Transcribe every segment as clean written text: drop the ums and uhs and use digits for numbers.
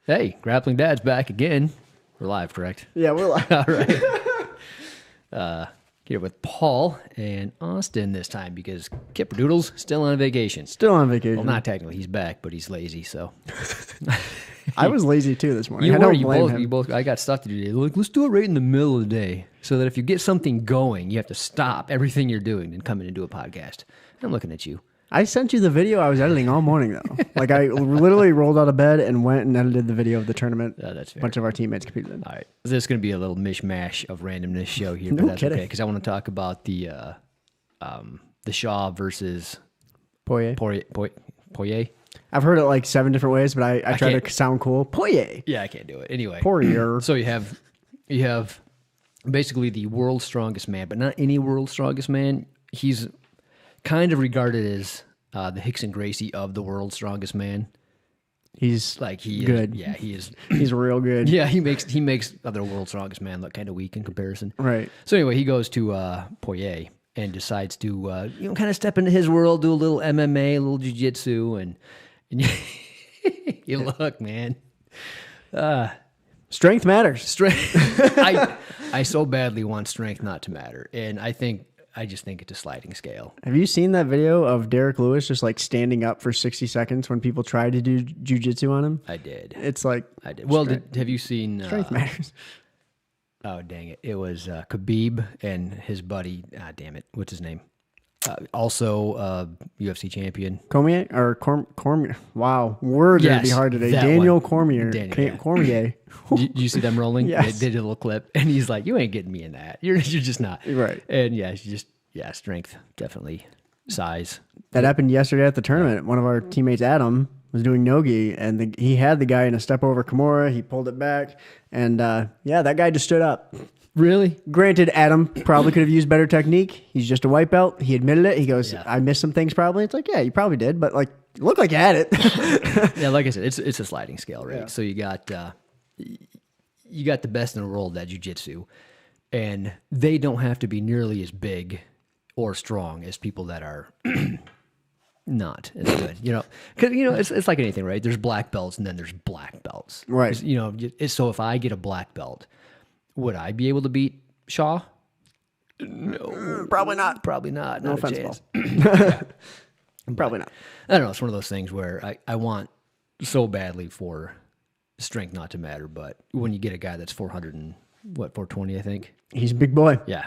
Hey, Grappling Dad's back again. We're live, correct? Yeah, we're live. All right. Here with Paul and Austin this time because Kipperdoodle's still on vacation. Still on vacation. Well, not technically. He's back, but he's lazy, so. I was lazy too this morning. You I were. don't blame him. You both. I got stuff to do today. Like, let's do it right in the middle of the day so that if you get something going, you have to stop everything you're doing and come in and do a podcast. I'm looking at you. I sent you the video I was editing all morning, though. Like, I literally rolled out of bed and went and edited the video of the tournament. That's fair. A bunch of our teammates competed in. All right. This is going to be a little mishmash of randomness show here, but No that's kidding. okay because I want to talk about the Shaw versus Poirier. Poirier. I've heard it like 7 different ways, but I try can't- to sound cool. Poirier. Yeah, I can't do it. Anyway. Poirier. So you have basically the world's strongest man, but not any world's strongest man. He's kind of regarded as the Hickson Gracie of the world's strongest man. He's Like he good. Is, yeah, he is. He's real good. Yeah, he makes other world's strongest man look kind of weak in comparison. Right. So anyway, he goes to Poirier and decides to kind of step into his world, do a little MMA, a little jiu-jitsu, and you look, man. Strength matters. Strength. I so badly want strength not to matter, and I just think it's a sliding scale. Have you seen that video of Derek Lewis just like standing up for 60 seconds when people try to do jiu-jitsu on him? I did. It's like, I did. Well, have you seen? strength matters. Oh, dang it! It was Khabib and his buddy. Damn it! What's his name? Also, UFC champion. Cormier or Cormier. Wow, words are gonna be Yes, hard today. that Daniel one. Cormier. Yeah. Cormier. Did you see them rolling? Yes. They did a little clip, and he's like, "You ain't getting me in that. You're just not." Right. And yeah, strength definitely, size. That happened yesterday at the tournament. One of our teammates, Adam, was doing nogi, and he had the guy in a step over Kimura. He pulled it back, and that guy just stood up. Really? Granted, Adam probably could have used better technique. He's just a white belt. He admitted it. He goes, Yeah. I missed some things probably. It's like, yeah, you probably did, but like, you look like you had it. Yeah, like I said, it's a sliding scale, right? Yeah. So you got the best in the world at jiu-jitsu, and they don't have to be nearly as big or strong as people that are not as good. Because it's like anything, right? There's black belts and then there's black belts, Right. So if I get a black belt, would I be able to beat Shaw? No, Probably not. probably not. No Not a offense, chance. Probably not. I don't know. It's one of those things where I want so badly for strength not to matter, but when you get a guy that's 420, I think. He's a big boy. Yeah,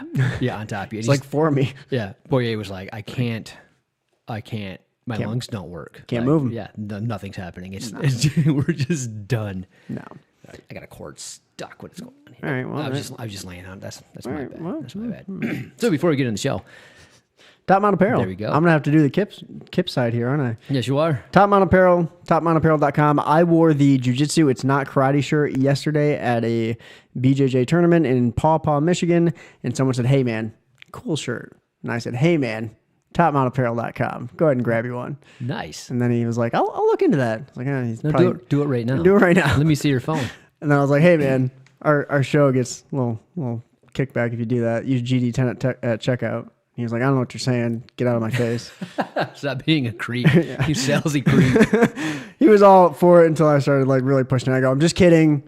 on top of you. It's like for me. yeah. Poirier was like, I can't. My lungs don't work. Can't Like, move 'em. Yeah, nothing's happening. It's we're just done. No. I got a cord stuck. What is going on here? All right, well, I was just laying on. That's my right, bad. well, That's my bad. So before we get in the show, Top Mount Apparel. There we go. I'm going to have to do the Kip side here, aren't I? yes, you are. Top Mount Apparel, topmountapparel.com. I wore the Jiu-Jitsu It's Not Karate shirt yesterday at a BJJ tournament in Paw Paw, Michigan, and someone said, hey, man, cool shirt. And I said, hey, man, topmountapparel.com. Go ahead and grab you one. Nice. And then he was like, I'll look into that. I was like, he's No, probably... do it right now. Do it right now. Let me see your phone. And then I was like, hey, man, our show gets a little kickback if you do that. Use GD10 at checkout. He was like, I don't know what you're saying. Get out of my face. Stop being a creep. You salesy creep. He was all for it until I started like really pushing it. I go, I'm just kidding.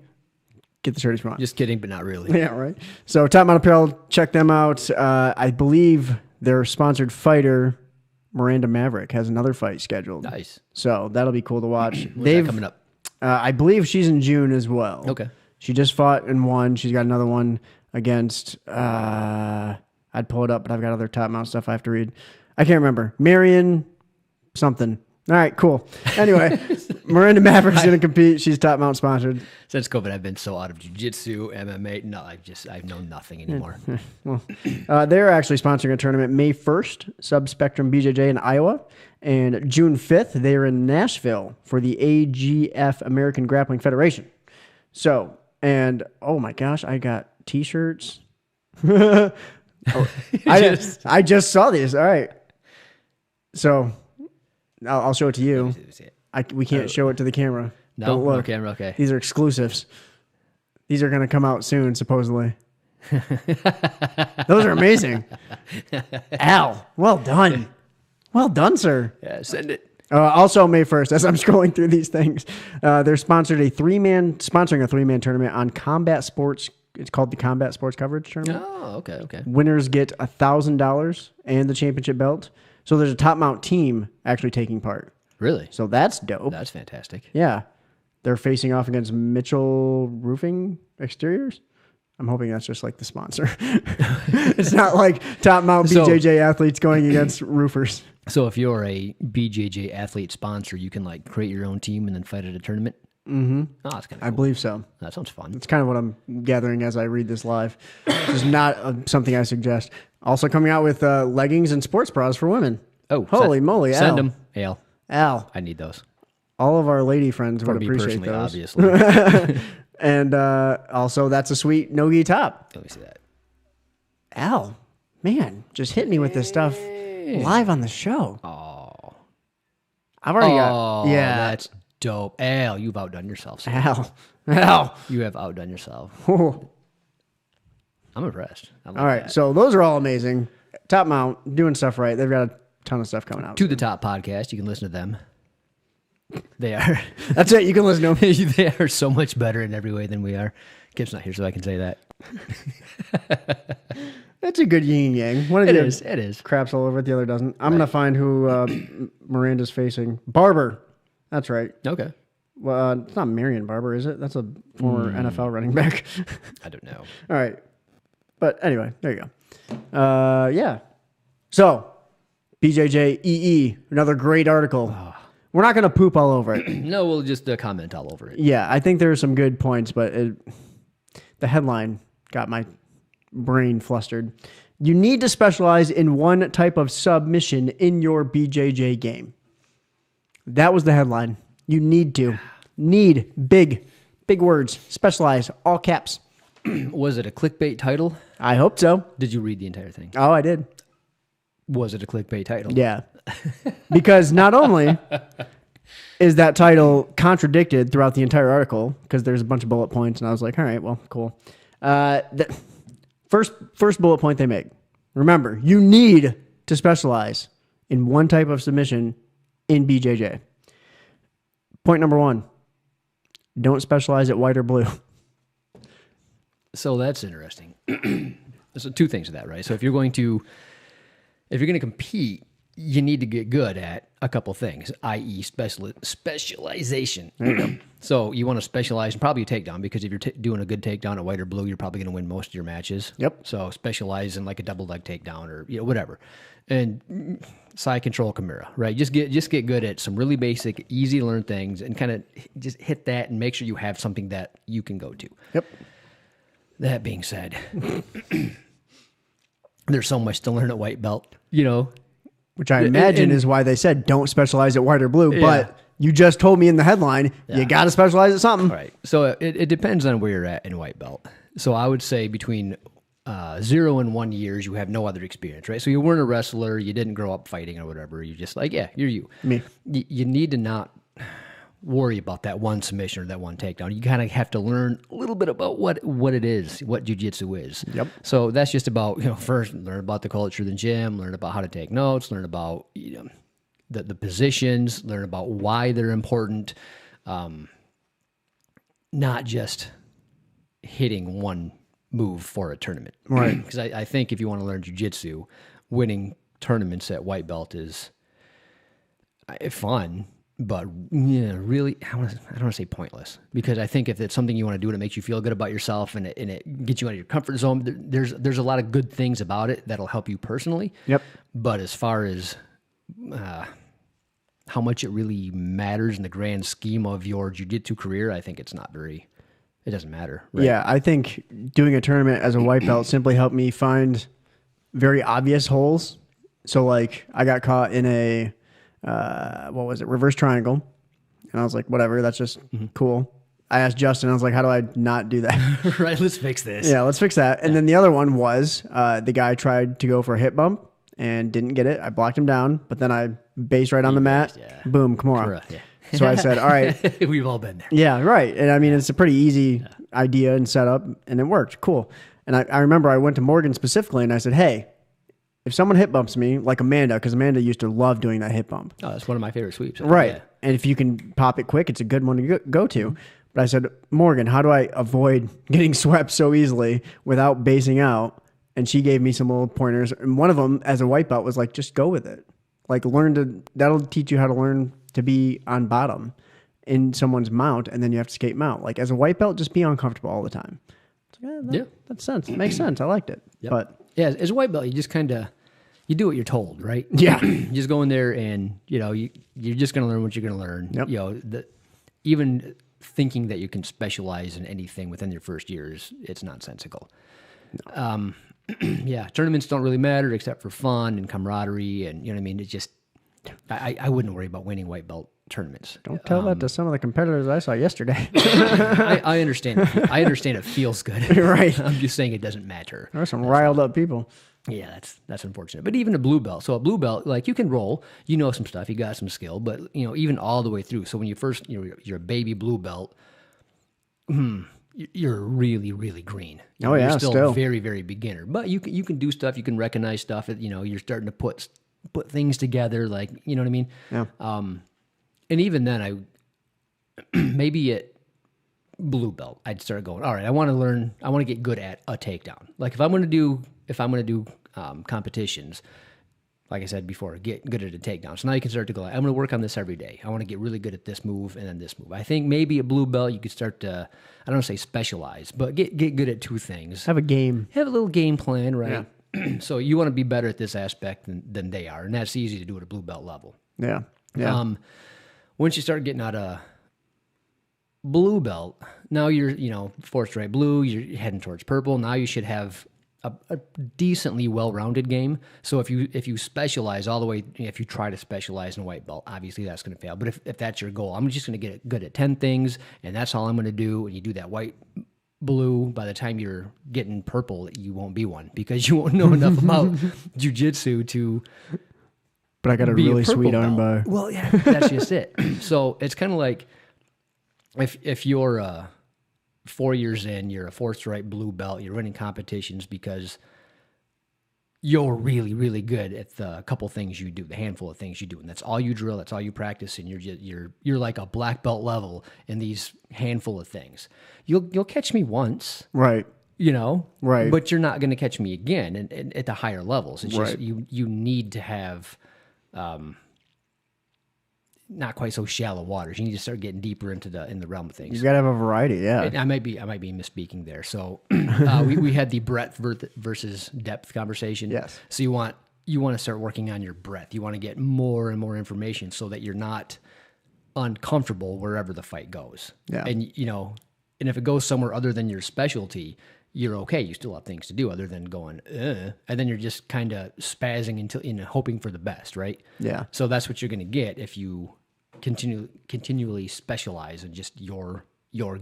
Get the shirt if you want. Just kidding, but not really. Yeah, right. So Top Mount Apparel, check them out. I believe their sponsored fighter, Miranda Maverick, has another fight scheduled. Nice. So that'll be cool to watch. When's that coming up? I believe she's in June as well. Okay. She just fought and won. She's got another one against, I'd pull it up, but I've got other Top Mount stuff I have to read. I can't remember. Marion something. All right, cool. Anyway, Miranda Maverick's going to compete. She's Top Mount sponsored. Since COVID, I've been so out of jiu-jitsu, MMA. No, I've known nothing anymore. Well, they're actually sponsoring a tournament May 1st, Subspectrum BJJ in Iowa. And June 5th, they're in Nashville for the AGF American Grappling Federation. So, and oh my gosh, I got t-shirts. I just saw these. All right. So I'll show it to you. We can't show it to the camera. No, Don't look. camera, okay. These are exclusives. These are going to come out soon, supposedly. Those are amazing. Al, well done. Well done, sir. Yeah, send it. Also, May 1st, as I'm scrolling through these things, they're sponsoring a three-man tournament on combat sports. It's called the Combat Sports Coverage Tournament. Oh, okay. Winners get $1,000 and the championship belt. So there's a top mount team actually taking part. Really? So that's dope. That's fantastic. Yeah. They're facing off against Mitchell Roofing Exteriors. I'm hoping that's just like the sponsor. It's not like top mount BJJ athletes going against roofers. So if you're a BJJ athlete sponsor, you can like create your own team and then fight at a tournament? Mm-hmm. Oh, that's kind of cool. I believe so. That sounds fun. It's kind of what I'm gathering as I read this live. It's not something I suggest. Also coming out with leggings and sports bras for women. Oh, holy moly. Send them. Al. I need those. All of our lady friends For would me appreciate personally, those. obviously. And also, that's a sweet no-gi top. Let me see that. Al, man, just hit me with this stuff live on the show. Oh. I've already got... Yeah. That's dope. Al, you've outdone yourself. Sir. Al. You have outdone yourself. Oh. I'm impressed. I like All right, that. so those are all amazing. Top Mount, doing stuff right. They've got a ton of stuff coming out. To the Top podcast, you can listen to them. They are. That's it. You can listen to them. They are so much better in every way than we are. Kip's not here, so I can say that. That's a good yin and yang. One of It you is. It is. craps all over it, the other doesn't. I'm going to find who Miranda's facing. Barber. That's right. Okay. Well, it's not Marion Barber, is it? That's a former NFL running back. I don't know. All right. But anyway, there you go. Yeah. So, BJJ EE, another great article. We're not going to poop all over it. No, we'll just comment all over it. Yeah, I think there are some good points, but the headline got my brain flustered. You need to specialize in one type of submission in your BJJ game. That was the headline. You need to. Need. Big words. Specialize. All caps. Was it a clickbait title? I hope so. Did you read the entire thing? Oh, I did. Was it a clickbait title? Yeah. Because not only is that title contradicted throughout the entire article, because there's a bunch of bullet points, and I was like, all right, well, cool. The first bullet point they make. Remember, you need to specialize in one type of submission in BJJ. Point number 1, don't specialize at white or blue. So that's interesting. So two things to that, right? So if you're going to compete, you need to get good at a couple things, i.e. specialization. There you go. So you want to specialize in probably a takedown, because if you're doing a good takedown at white or blue, you're probably going to win most of your matches. Yep. So specialize in like a double leg takedown or whatever. And side control Kimura, right? Just get good at some really basic, easy to learn things and kind of just hit that and make sure you have something that you can go to. Yep. That being said, there's so much to learn at white belt, Which I imagine is why they said don't specialize at white or blue. Yeah. But you just told me in the headline, you got to specialize at something. Right. So it depends on where you're at in white belt. So I would say between 0 and 1 years, you have no other experience, right? So you weren't a wrestler, you didn't grow up fighting or whatever. You're just like, yeah, you're you. Me. You need to not worry about that one submission or that one takedown. You kind of have to learn a little bit about what it is, what jiu-jitsu is. Yep. So that's just about, first learn about the culture of the gym, learn about how to take notes, learn about the positions, learn about why they're important. Not just hitting one move for a tournament. Right. Because I think if you want to learn jiu-jitsu, winning tournaments at white belt is fun, but really, I don't want to say pointless, because I think if it's something you want to do and it makes you feel good about yourself and it gets you out of your comfort zone, there's a lot of good things about it that'll help you personally. Yep. But as far as how much it really matters in the grand scheme of your jiu-jitsu career, I think it's not very. It doesn't matter. Right? Yeah, I think doing a tournament as a white belt simply helped me find very obvious holes. So like I got caught in a reverse triangle, and I was like, whatever, that's just cool. I asked Justin, I was like, how do I not do that? Right, let's fix this. Yeah, let's fix that. And then the other one was the guy tried to go for a hip bump and didn't get it. I blocked him down, but then I based right on the mat. Yeah. Boom, Kimura. Yeah. So I said, all right. We've all been there. Yeah, right. And I mean, it's a pretty easy idea and setup, and it worked. Cool. And I remember I went to Morgan specifically, and I said, hey, if someone hip bumps me, like Amanda, because Amanda used to love doing that hip bump. Oh, that's one of my favorite sweeps. Right. Yeah. And if you can pop it quick, it's a good one to go to. But I said, Morgan, how do I avoid getting swept so easily without basing out? And she gave me some little pointers. And one of them, as a white belt, was like, just go with it. Like, that'll teach you how to learn to be on bottom in someone's mount, and then you have to skate mount. Like, as a white belt, just be uncomfortable all the time. It's like, that sense. It makes sense. I liked it. Yep. But yeah, as a white belt, you just kind of, you do what you're told, right? Yeah. You just go in there and, you're just going to learn what you're going to learn. Yep. Even thinking that you can specialize in anything within your first year it's nonsensical. No. Yeah, tournaments don't really matter except for fun and camaraderie, and you know what I mean. It's just I wouldn't worry about winning white belt tournaments. Don't tell that to some of the competitors I saw yesterday. I understand. I understand it feels good. Right. I'm just saying it doesn't matter. There are some riled up people. Yeah, that's unfortunate. But even a blue belt. So a blue belt, like you can roll, you know some stuff, you got some skill, but even all the way through. So when you first, you're a baby blue belt, you're really, really green. You're still very, very beginner. But you can do stuff, you can recognize stuff. You're starting to put things together, like you know what I mean. Yeah. And even then, maybe at blue belt, I'd start going, all right, I want to get good at a takedown. Like if I'm going to do competitions, like I said before, get good at a takedown. So now you can start to go, I'm going to work on this every day. I want to get really good at this move and then this move. I think maybe a blue belt, you could start to, I don't want to say specialize, but get good at two things. Have a game. Have a little game plan, right? Yeah. So you want to be better at this aspect than they are. And that's easy to do at a blue belt level. Yeah. Yeah. Once you start getting out of blue belt, now you're, 4 stripe blue, you're heading towards purple. Now you should have a decently well-rounded game. So if you specialize all the way, if you try to specialize in a white belt, obviously that's going to fail. But if that's your goal, I'm just going to get good at 10 things, and that's all I'm going to do, and you do that white, blue, by the time you're getting purple, you won't be one because you won't know enough about jiu-jitsu to But I got a really sweet armbar. Well, yeah, that's just it. So it's kind of like if you're 4 years in, you're a 4 stripe blue belt, you're winning competitions because you're really, really good at the couple things you do, the handful of things you do, and that's all you drill, that's all you practice, and you're like a black belt level in these handful of things. You'll catch me once, right? Right. But you're not going to catch me again and at the higher levels. It's just Right. you need to have not quite so shallow waters. You need to start getting deeper in the realm of things. You got to have a variety, yeah. I might be misspeaking there. So we had the breadth versus depth conversation. Yes. So you want to start working on your breadth. You want to get more and more information so that you're not uncomfortable wherever the fight goes. Yeah. And and if it goes somewhere other than your specialty, you're okay. You still have things to do other than going, and then you're just kind of spazzing until hoping for the best, right? Yeah. So that's what you're going to get if you continually specialize in just your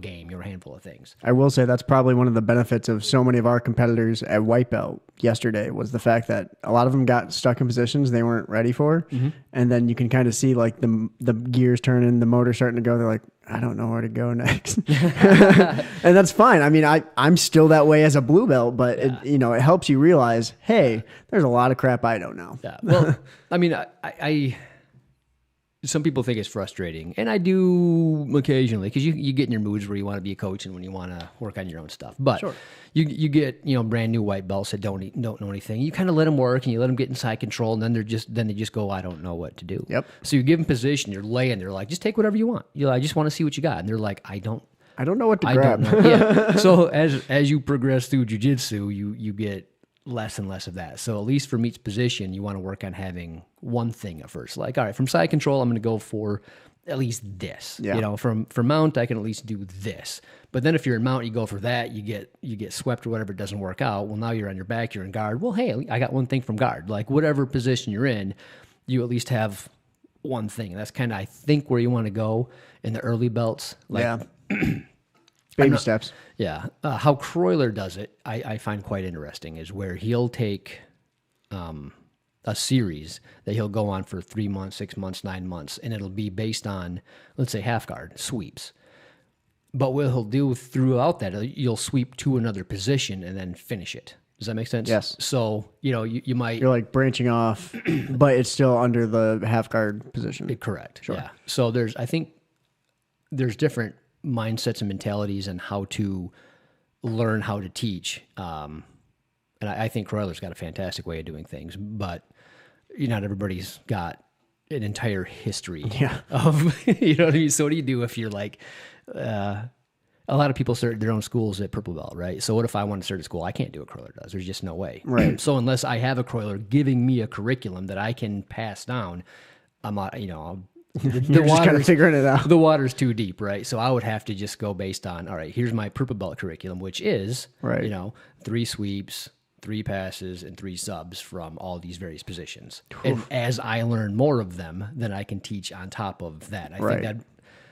game, your handful of things. I will say that's probably one of the benefits of so many of our competitors at white belt yesterday was the fact that a lot of them got stuck in positions they weren't ready for. Mm-hmm. And then you can kind of see like the gears turning, the motor starting to go. They're like, I don't know where to go next. And that's fine. I mean, I'm still that way as a blue belt, but it helps you realize, hey, there's a lot of crap I don't know. Yeah. Well, I mean, I some people think it's frustrating, and I do occasionally because you get in your moods where you want to be a coach and when you want to work on your own stuff. But Sure. you get brand new white belts that don't know anything. You kind of let them work and you let them get inside control, and then they just go, I don't know what to do. Yep. So you give them position, you're laying, they're like, just take whatever you want. I just want to see what you got, and they're like, I don't know what to grab. Don't know. Yeah. So as you progress through jiu-jitsu, you get less and less of that. So at least from each position, you want to work on having one thing at first. Like, all right, from side control, I'm going to go for at least this. Yeah. From mount, I can at least do this. But then if you're in mount, you go for that, you get swept or whatever, it doesn't work out. Well, now you're on your back, you're in guard. Well, hey, I got one thing from guard. Like whatever position you're in, you at least have one thing. That's kind of, I think, where you want to go in the early belts. Like, yeah. Baby steps. Yeah. How Croyler does it, I find quite interesting, is where he'll take a series that he'll go on for 3 months, 6 months, 9 months, and it'll be based on, let's say, half guard, sweeps. But what he'll do throughout that, you'll sweep to another position and then finish it. Does that make sense? Yes. So, you might... You're like branching off, but it's still under the half guard position. Correct. Sure. Yeah. So I think there's different mindsets and mentalities and how to learn how to teach. And I think Croyler's got a fantastic way of doing things, but not everybody's got an entire history of, you know what I mean? So what do you do if you're like, a lot of people start their own schools at Purple Belt, right? So what if I want to start a school? I can't do what Croyler does. There's just no way. Right. So unless I have a Croyler giving me a curriculum that I can pass down, I'm not, You're just kind of figuring it out. The water's too deep, right? So I would have to just go based on, all right, here's my Purple Belt curriculum, which is, right. 3 sweeps, 3 passes, and 3 subs from all these various positions. And as I learn more of them, then I can teach on top of that. I think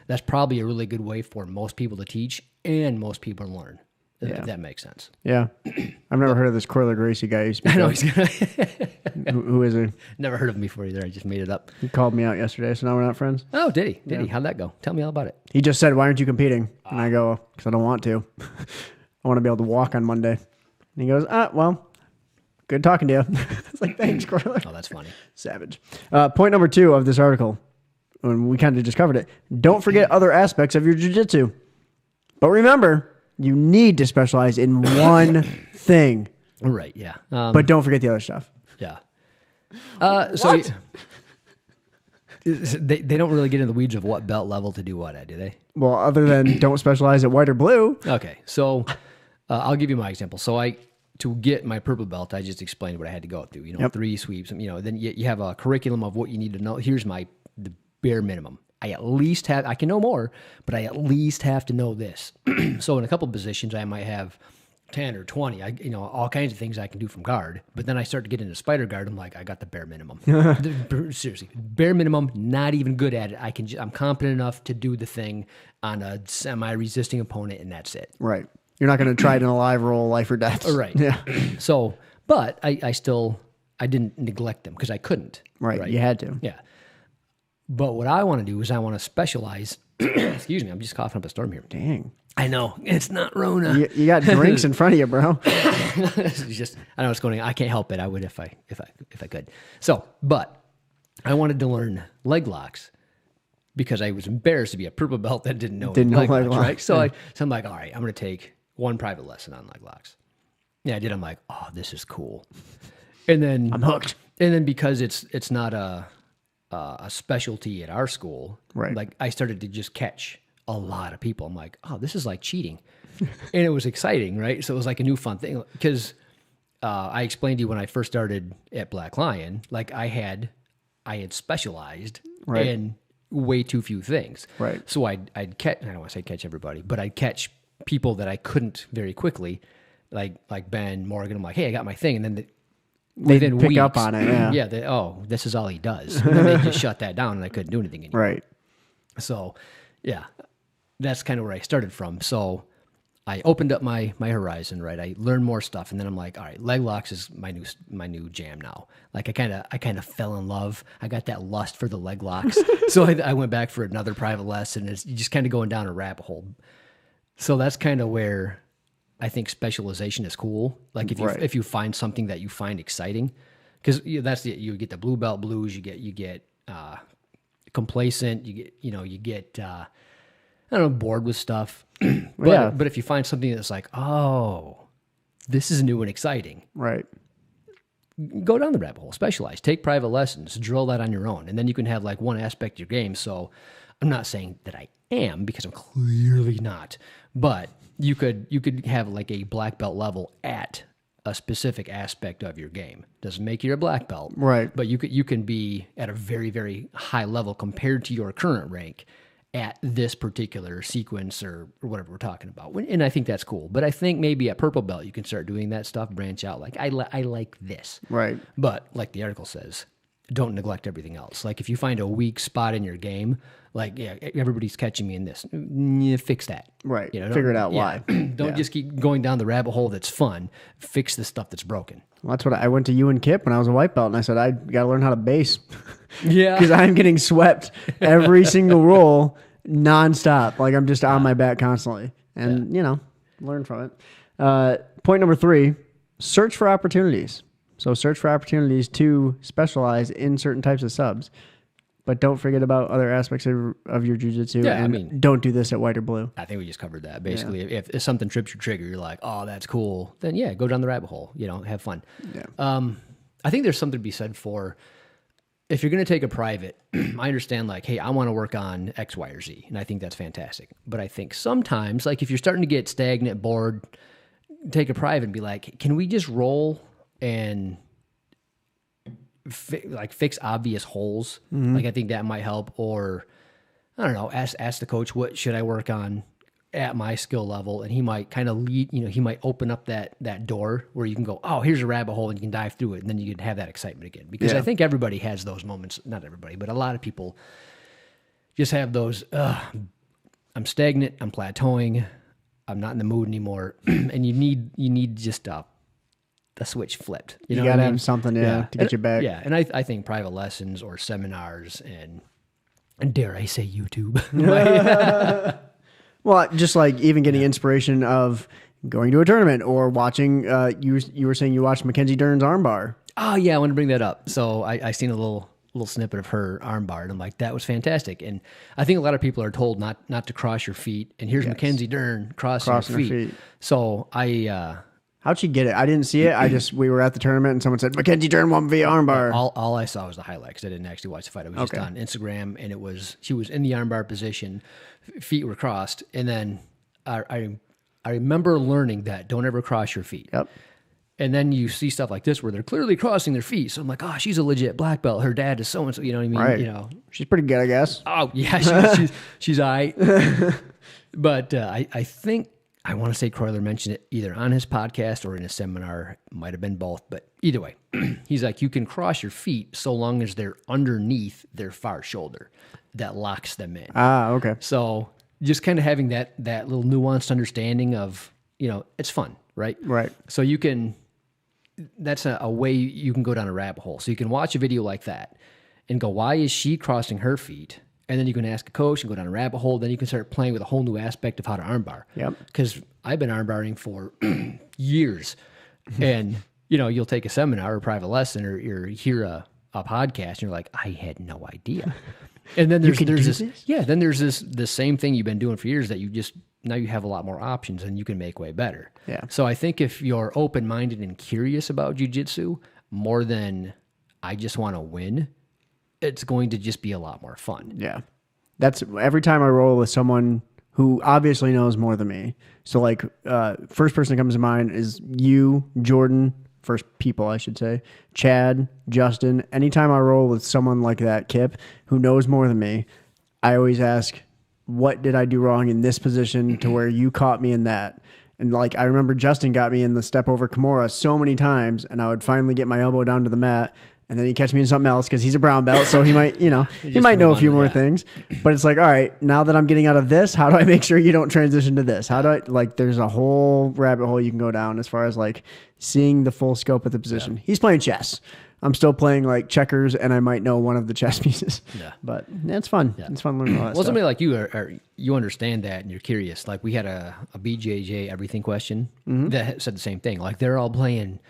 that's probably a really good way for most people to teach and most people to learn. If that makes sense. Yeah. I've never heard of this Croyler Gracie guy you speak I know of. he's gonna Who is he? Never heard of him before either. I just made it up. He called me out yesterday, so now we're not friends. Oh, did he? Did he? How'd that go? Tell me all about it. He just said, "Why aren't you competing?" And I go, "Because I don't want to. I want to be able to walk on Monday." And he goes, well, good talking to you." It's like, thanks, Croyler. Oh, that's funny. Savage. Point number 2 of this article, and we kind of just covered it. Don't forget other aspects of your jiu-jitsu. But remember, you need to specialize in one thing. Right, yeah. But don't forget the other stuff. Yeah. So they don't really get in the weeds of what belt level to do what at, do they? Well, other than don't specialize at white or blue. Okay, so I'll give you my example. So to get my purple belt, I just explained what I had to go through. 3 sweeps. Then you have a curriculum of what you need to know. Here's the bare minimum. I can know more, but I at least have to know this. So in a couple positions, I might have 10 or 20, all kinds of things I can do from guard. But then I start to get into spider guard. I'm like, I got the bare minimum. Seriously, bare minimum, not even good at it. I'm competent enough to do the thing on a semi-resisting opponent, and that's it. Right. You're not going to try it in a live roll, life or death. Right. Yeah. So, but I didn't neglect them because I couldn't. Right. You had to. Yeah. But what I want to do is I want to specialize. Excuse me, I'm just coughing up a storm here. Dang. I know. It's not Rona. You got drinks in front of you, bro. It's just, I know what's going on. I can't help it. I would if I could. So, but I wanted to learn leg locks because I was embarrassed to be a purple belt that didn't know leg locks, right? So, I'm like, all right, I'm going to take one private lesson on leg locks. Yeah, I did. I'm like, oh, this is cool. And then I'm hooked. And then because it's not a specialty at our school, right? Like I started to just catch a lot of people. I'm like, oh, this is like cheating. And it was exciting, right? So it was like a new fun thing because I explained to you when I first started at Black Lion, like I had specialized in way too few things. Right. So I'd catch, I don't want to say catch everybody, but I'd catch people that I couldn't very quickly, like Ben Morgan. I'm like, hey, I got my thing. And then within pick weeks, up on it. Yeah. This is all he does. And then they just shut that down and I couldn't do anything anymore. Right. So yeah, that's kind of where I started from. So I opened up my horizon, right? I learned more stuff, and then I'm like, all right, leg locks is my new jam now. Like I kind of fell in love. I got that lust for the leg locks. So I went back for another private lesson. It's just kind of going down a rabbit hole. So that's kind of where I think specialization is cool. Like if you find something that you find exciting, because that's it. You get the blue belt blues. You get complacent. You get I don't know, bored with stuff. But if you find something that's like, oh, this is new and exciting, right? Go down the rabbit hole. Specialize. Take private lessons. Drill that on your own, and then you can have like one aspect of your game. So I'm not saying that I am, because I'm clearly not. But you could have like a black belt level at a specific aspect of your game. Doesn't make you a black belt, right? But you can be at a very, very high level compared to your current rank at this particular sequence or whatever we're talking about. And I think that's cool. But I think maybe at purple belt, you can start doing that stuff, branch out. Like, I like this. Right. But like the article says, don't neglect everything else. Like if you find a weak spot in your game, like, yeah, everybody's catching me in this. Fix that. Right. Figure it out why. Don't just keep going down the rabbit hole that's fun. Fix the stuff that's broken. Well, that's what I went to you and Kip when I was a white belt, and I said, I got to learn how to base. Yeah. Because I'm getting swept every single roll nonstop. Like I'm just on my back constantly. And, learn from it. Point number 3, search for opportunities. So search for opportunities to specialize in certain types of subs. But don't forget about other aspects of your jiu-jitsu. Yeah, and I mean, don't do this at white or blue. I think we just covered that. Basically, if something trips your trigger, you're like, oh, that's cool. Then yeah, go down the rabbit hole. Have fun. Yeah. I think there's something to be said for if you're going to take a private. I understand, like, hey, I want to work on X, Y, or Z, and I think that's fantastic. But I think sometimes, like, if you're starting to get stagnant, bored, take a private and be like, can we just roll and fix obvious holes? Like, I think that might help. Or I don't know, ask the coach, what should I work on at my skill level? And he might kind of lead, he might open up that door where you can go, oh, here's a rabbit hole, and you can dive through it. And then you can have that excitement again. Because I think everybody has those moments, not everybody, but a lot of people just have those, I'm stagnant, I'm plateauing, I'm not in the mood anymore. And you need just the switch flipped. You know gotta what I mean? have something to get you back. Yeah, and I think private lessons or seminars and dare I say YouTube. Well, just like even getting inspiration of going to a tournament or watching. You were saying you watched Mackenzie Dern's Armbar. Oh yeah, I want to bring that up. So I seen a little snippet of her armbar, and I'm like, that was fantastic. And I think a lot of people are told not to cross your feet. And here's Mackenzie Dern crossing her feet. So How'd she get it? I didn't see it. We were at the tournament and someone said, Mackenzie Dern won via armbar. All I saw was the highlight because I didn't actually watch the fight. It was just on Instagram, and she was in the armbar position, feet were crossed. And then I remember learning that don't ever cross your feet. Yep. And then you see stuff like this where they're clearly crossing their feet. So I'm like, oh, she's a legit black belt. Her dad is so-and-so, you know what I mean? Right. She's pretty good, I guess. Oh, yeah, she's all right. But I think, I want to say Croyler mentioned it either on his podcast or in a seminar. Might have been both, but either way, he's like, you can cross your feet so long as they're underneath their far shoulder. That locks them in. Ah, okay. So just kind of having that little nuanced understanding of, it's fun, right? Right. So that's a way you can go down a rabbit hole. So you can watch a video like that and go, why is she crossing her feet? And then you can ask a coach and go down a rabbit hole. Then you can start playing with a whole new aspect of how to armbar. Yep. Because I've been armbarring for years. And, you'll take a seminar or a private lesson or hear a podcast and you're like, I had no idea. And then there's this same thing you've been doing for years that now you have a lot more options and you can make way better. Yeah. So I think if you're open-minded and curious about jiu-jitsu more than I just want to win, it's going to just be a lot more fun. Yeah. That's every time I roll with someone who obviously knows more than me. So like, first person that comes to mind is you, Jordan, first people I should say, Chad, Justin. Anytime I roll with someone like that, Kip, who knows more than me, I always ask, what did I do wrong in this position to where you caught me in that? And like, I remember Justin got me in the step over Kimura so many times, and I would finally get my elbow down to the mat, and then he'd catch me in something else because he's a brown belt, so he might, he might know a few more things. But it's like, all right, now that I'm getting out of this, how do I make sure you don't transition to this? How do I, like, there's a whole rabbit hole you can go down as far as like seeing the full scope of the position. Yeah. He's playing chess. I'm still playing like checkers, and I might know one of the chess pieces. Yeah, but it's fun. Yeah. It's fun learning all that stuff. Somebody like you you understand that, and you're curious. Like we had a BJJ everything question that said the same thing. Like they're all playing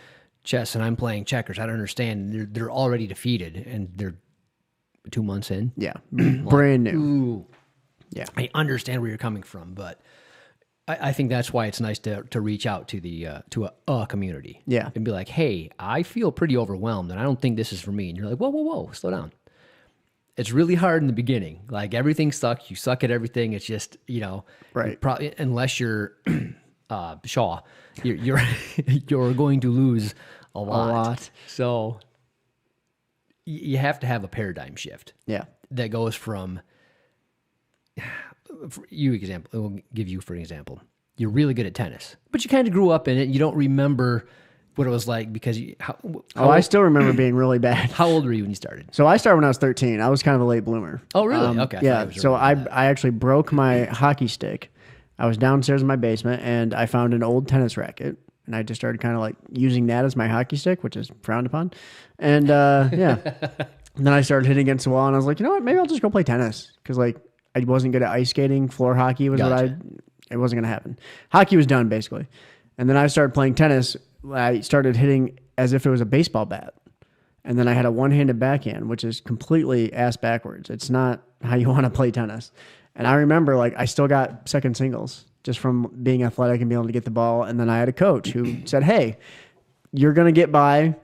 chess, and I'm playing checkers. I don't understand. They're already defeated, and they're 2 months in. Yeah, brand new. Ooh. Yeah, I understand where you're coming from, but I think that's why it's nice to reach out to the to a community. Yeah, and be like, hey, I feel pretty overwhelmed, and I don't think this is for me. And you're like, whoa, slow down. It's really hard in the beginning. Like everything sucks. You suck at everything. It's just right. Probably unless you're Shaw, you're you're going to lose a lot. So you have to have a paradigm shift. Yeah, that goes from. We'll give you for an example. You're really good at tennis, but you kind of grew up in it. You don't remember what it was like because I still remember being really bad. How old were you when you started? So I started when I was 13. I was kind of a late bloomer. Oh, really? Okay. Yeah. So I actually broke my hockey stick. I was downstairs in my basement and I found an old tennis racket, and I just started kind of like using that as my hockey stick, which is frowned upon. And yeah, and then I started hitting against the wall, and I was like, you know what? Maybe I'll just go play tennis because like. I wasn't good at ice skating. Floor hockey was it wasn't going to happen. Hockey was done basically. And then I started playing tennis I started hitting as if it was a baseball bat. And then I had a one-handed backhand, which is completely ass backwards. It's not how you want to play tennis. And I remember, like, I still got second singles just from being athletic and being able to get the ball. And then I had a coach who said, hey, you're going to get by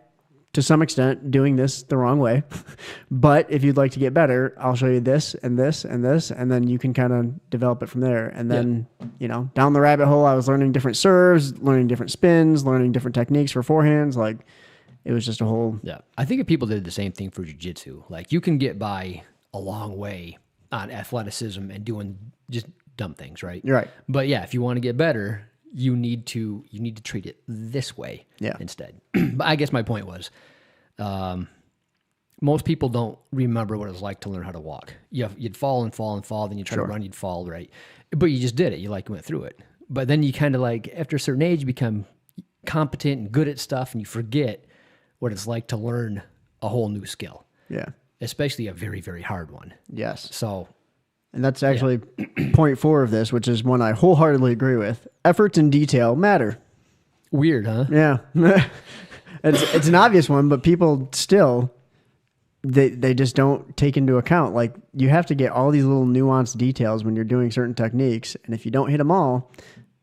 to some extent doing this the wrong way. But if you'd like to get better, I'll show you this and this and this. And then you can kind of develop it from there. And then, down the rabbit hole, I was learning different serves, learning different spins, learning different techniques for forehands. Like, it was just a whole... Yeah. I think if people did the same thing for jiu-jitsu, like you can get by a long way on athleticism and doing just dumb things, right? You're right. But yeah, if you want to get better, you need to treat it this way instead. But I guess my point was, most people don't remember what it was like to learn how to walk. You'd fall and fall and fall, then you try to run, you'd fall, right? But you just did it. You went through it. But then you kind of after a certain age, you become competent and good at stuff, and you forget what it's like to learn a whole new skill. Yeah. Especially a very, very hard one. Yes. So... And that's actually point 4 of this, which is one I wholeheartedly agree with. Efforts and detail matter. Weird, huh? Yeah. It's an obvious one, but people still, they just don't take into account. Like, you have to get all these little nuanced details when you're doing certain techniques. And if you don't hit them all,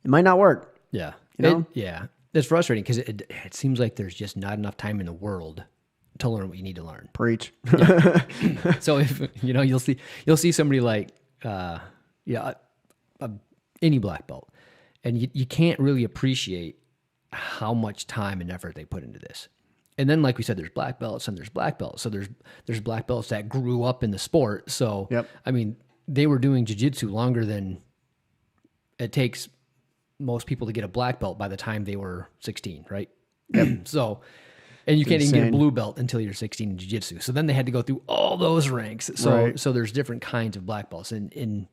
it might not work. Yeah. You know? It's frustrating because it seems like there's just not enough time in the world to learn what you need to learn. Preach. Yeah. So if, you'll see somebody like, any black belt, and you can't really appreciate how much time and effort they put into this. And then, like we said, there's black belts and there's black belts. So there's black belts that grew up in the sport. So, I mean, they were doing jiu-jitsu longer than it takes most people to get a black belt by the time they were 16, right? So, and you can't even get a blue belt until you're 16 in jiu-jitsu. So then they had to go through all those ranks. So there's different kinds of black belts, and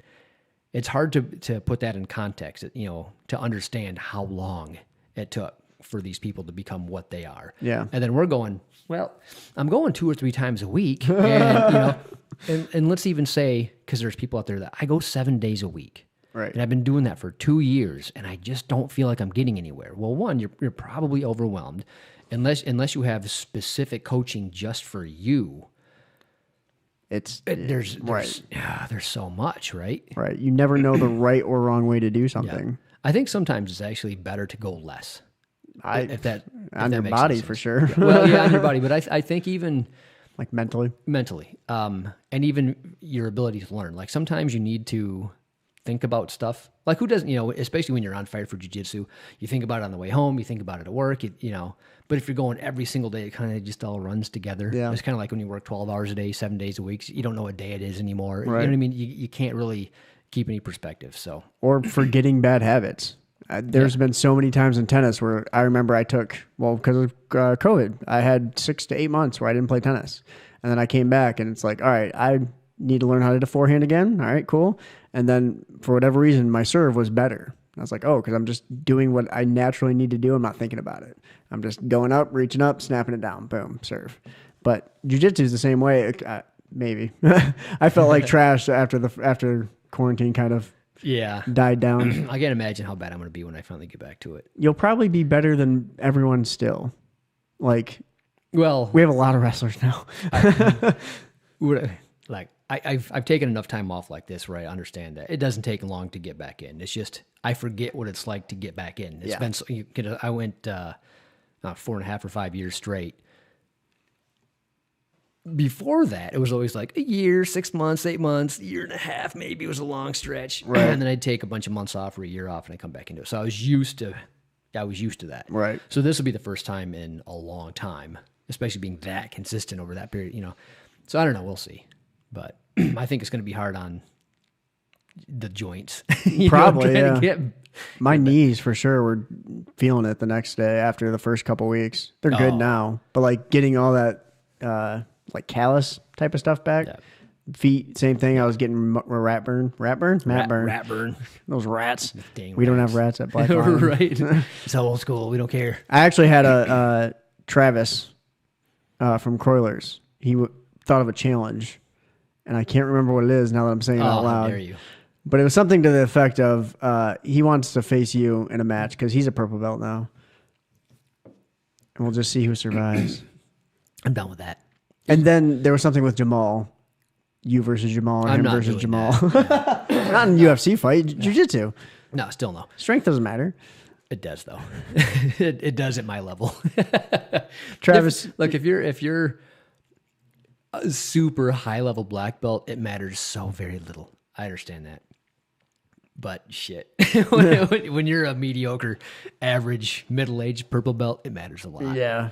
it's hard to put that in context, to understand how long it took for these people to become what they are. Yeah. And then we're going, well, I'm going 2 or 3 times a week. And, and let's even say, because there's people out there that I go 7 days a week. Right. And I've been doing that for 2 years, and I just don't feel like I'm getting anywhere. Well, one, you're probably overwhelmed. Unless you have specific coaching just for you, there's so much, right? Right. You never know the right or wrong way to do something. Yeah. I think sometimes it's actually better to go less. On your body for sure. Yeah. Well, yeah, on your body, but I think even like mentally, and even your ability to learn. Like sometimes you need to think about stuff. Like who doesn't, especially when you're on fire for jiu-jitsu, you think about it on the way home, you think about it at work, but if you're going every single day, it kind of just all runs together. Yeah. It's kind of like when you work 12 hours a day, 7 days a week, you don't know what day it is anymore. Right. You know what I mean? You can't really keep any perspective. So, or forgetting bad habits. There's been so many times in tennis where I remember I took, because of COVID, I had 6 to 8 months where I didn't play tennis. And then I came back and it's like, all right, I need to learn how to do forehand again. All right, cool. And then for whatever reason, my serve was better. I was like, because I'm just doing what I naturally need to do. I'm not thinking about it. I'm just going up, reaching up, snapping it down, boom, serve. But jiu-jitsu is the same way. Maybe. I felt like trash after quarantine kind of died down. I can't imagine how bad I'm going to be when I finally get back to it. You'll probably be better than everyone still. Like, well, we have a lot of wrestlers now. I've taken enough time off like this where I understand that it doesn't take long to get back in. It's just I forget what it's like to get back in. It's been I went 4.5 or 5 years straight. Before that, it was always like a year, 6 months, 8 months, year and a half. Maybe it was a long stretch, right? And then I'd take a bunch of months off or a year off, and I come back into it. So I was used to that, right? So this will be the first time in a long time, especially being that consistent over that period. So I don't know. We'll see. But I think it's going to be hard on the joints. Probably, yeah. My knees, for sure, were feeling it the next day after the first couple weeks. They're good now. But, like, getting all that, callus type of stuff back. Yeah. Feet, same thing. I was getting rat burn. Rat burn? Rat burn. Those rats. We don't have rats at Black Lion. Right. It's old school. We don't care. I actually had a Travis from Croilers. He thought of a challenge. And I can't remember what it is now that I'm saying it out loud. How dare you. But it was something to the effect of he wants to face you in a match because he's a purple belt now. and we'll just see who survives. I'm done with that. And then there was something with Jamal. You versus Jamal, or I'm him not versus doing Jamal. Not in UFC fight. Jiu-jitsu. No, still no. Strength doesn't matter. It does though. It does at my level. Travis, if you're a super high level black belt, it matters so very little. I understand that. But shit, when you're a mediocre, average, middle-aged purple belt, it matters a lot. yeah.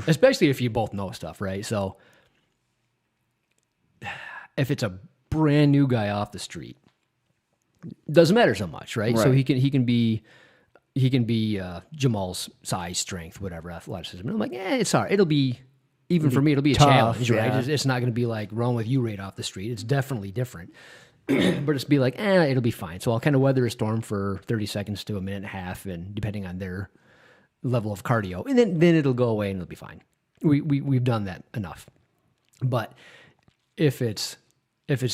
Especially if you both know stuff, right? So if it's a brand new guy off the street, doesn't matter so much, right? So he can be Jamal's size, strength, whatever, athleticism. And I'm like, it's all right. It'll be for me, it'll be a tough, challenge, right? yeah. It's not going to be like rolling with you right off the street. It's definitely different. But it's be like, it'll be fine. So I'll kind of weather a storm for 30 seconds to a minute and a half, and depending on their level of cardio, and then it'll go away and it'll be fine. We've done that enough. But if it's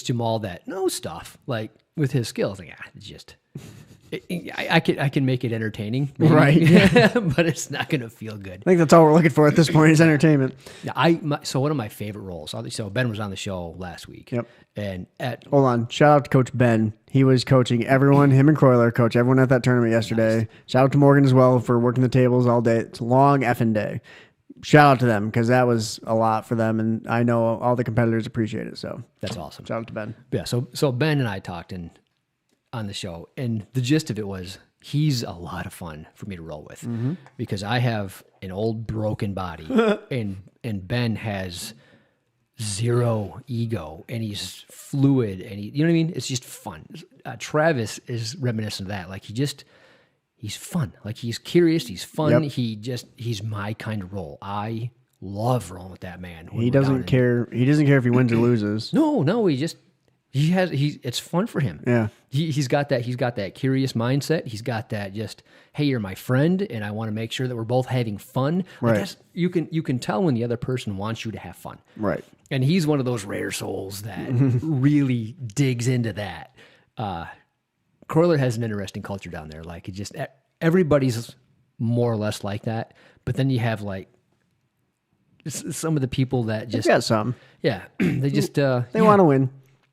Jamal that knows stuff, like with his skills, like it's just I can make it entertaining, maybe, right? but it's not going to feel good. I think that's all we're looking for at this point is entertainment. So one of my favorite roles. So Ben was on the show last week. Yep. And Hold on. Shout out to Coach Ben. He was coaching everyone. Him and Croyler coach everyone at that tournament yesterday. Nice. Shout out to Morgan as well for working the tables all day. It's a long effing day. Shout out to them because that was a lot for them, and I know all the competitors appreciate it. So that's awesome. Shout out to Ben. Yeah. So Ben and I talked on the show, and the gist of it was he's a lot of fun for me to roll with because I have an old broken body, and Ben has zero ego, and he's fluid, and you know what I mean? It's just fun. Travis is reminiscent of that. Like he's fun. Like he's curious. He's fun. Yep. He's my kind of role. I love rolling with that man. He doesn't care. He doesn't care if he wins or loses. No. It's fun for him. Yeah. He's got that curious mindset. He's got that just, hey, you're my friend, and I want to make sure that we're both having fun. Like right. You can tell when the other person wants you to have fun. Right. And he's one of those rare souls that really digs into that. Croyler has an interesting culture down there. Like everybody's more or less like that. But then you have like some of the people that just got some. Yeah, they just they want to win.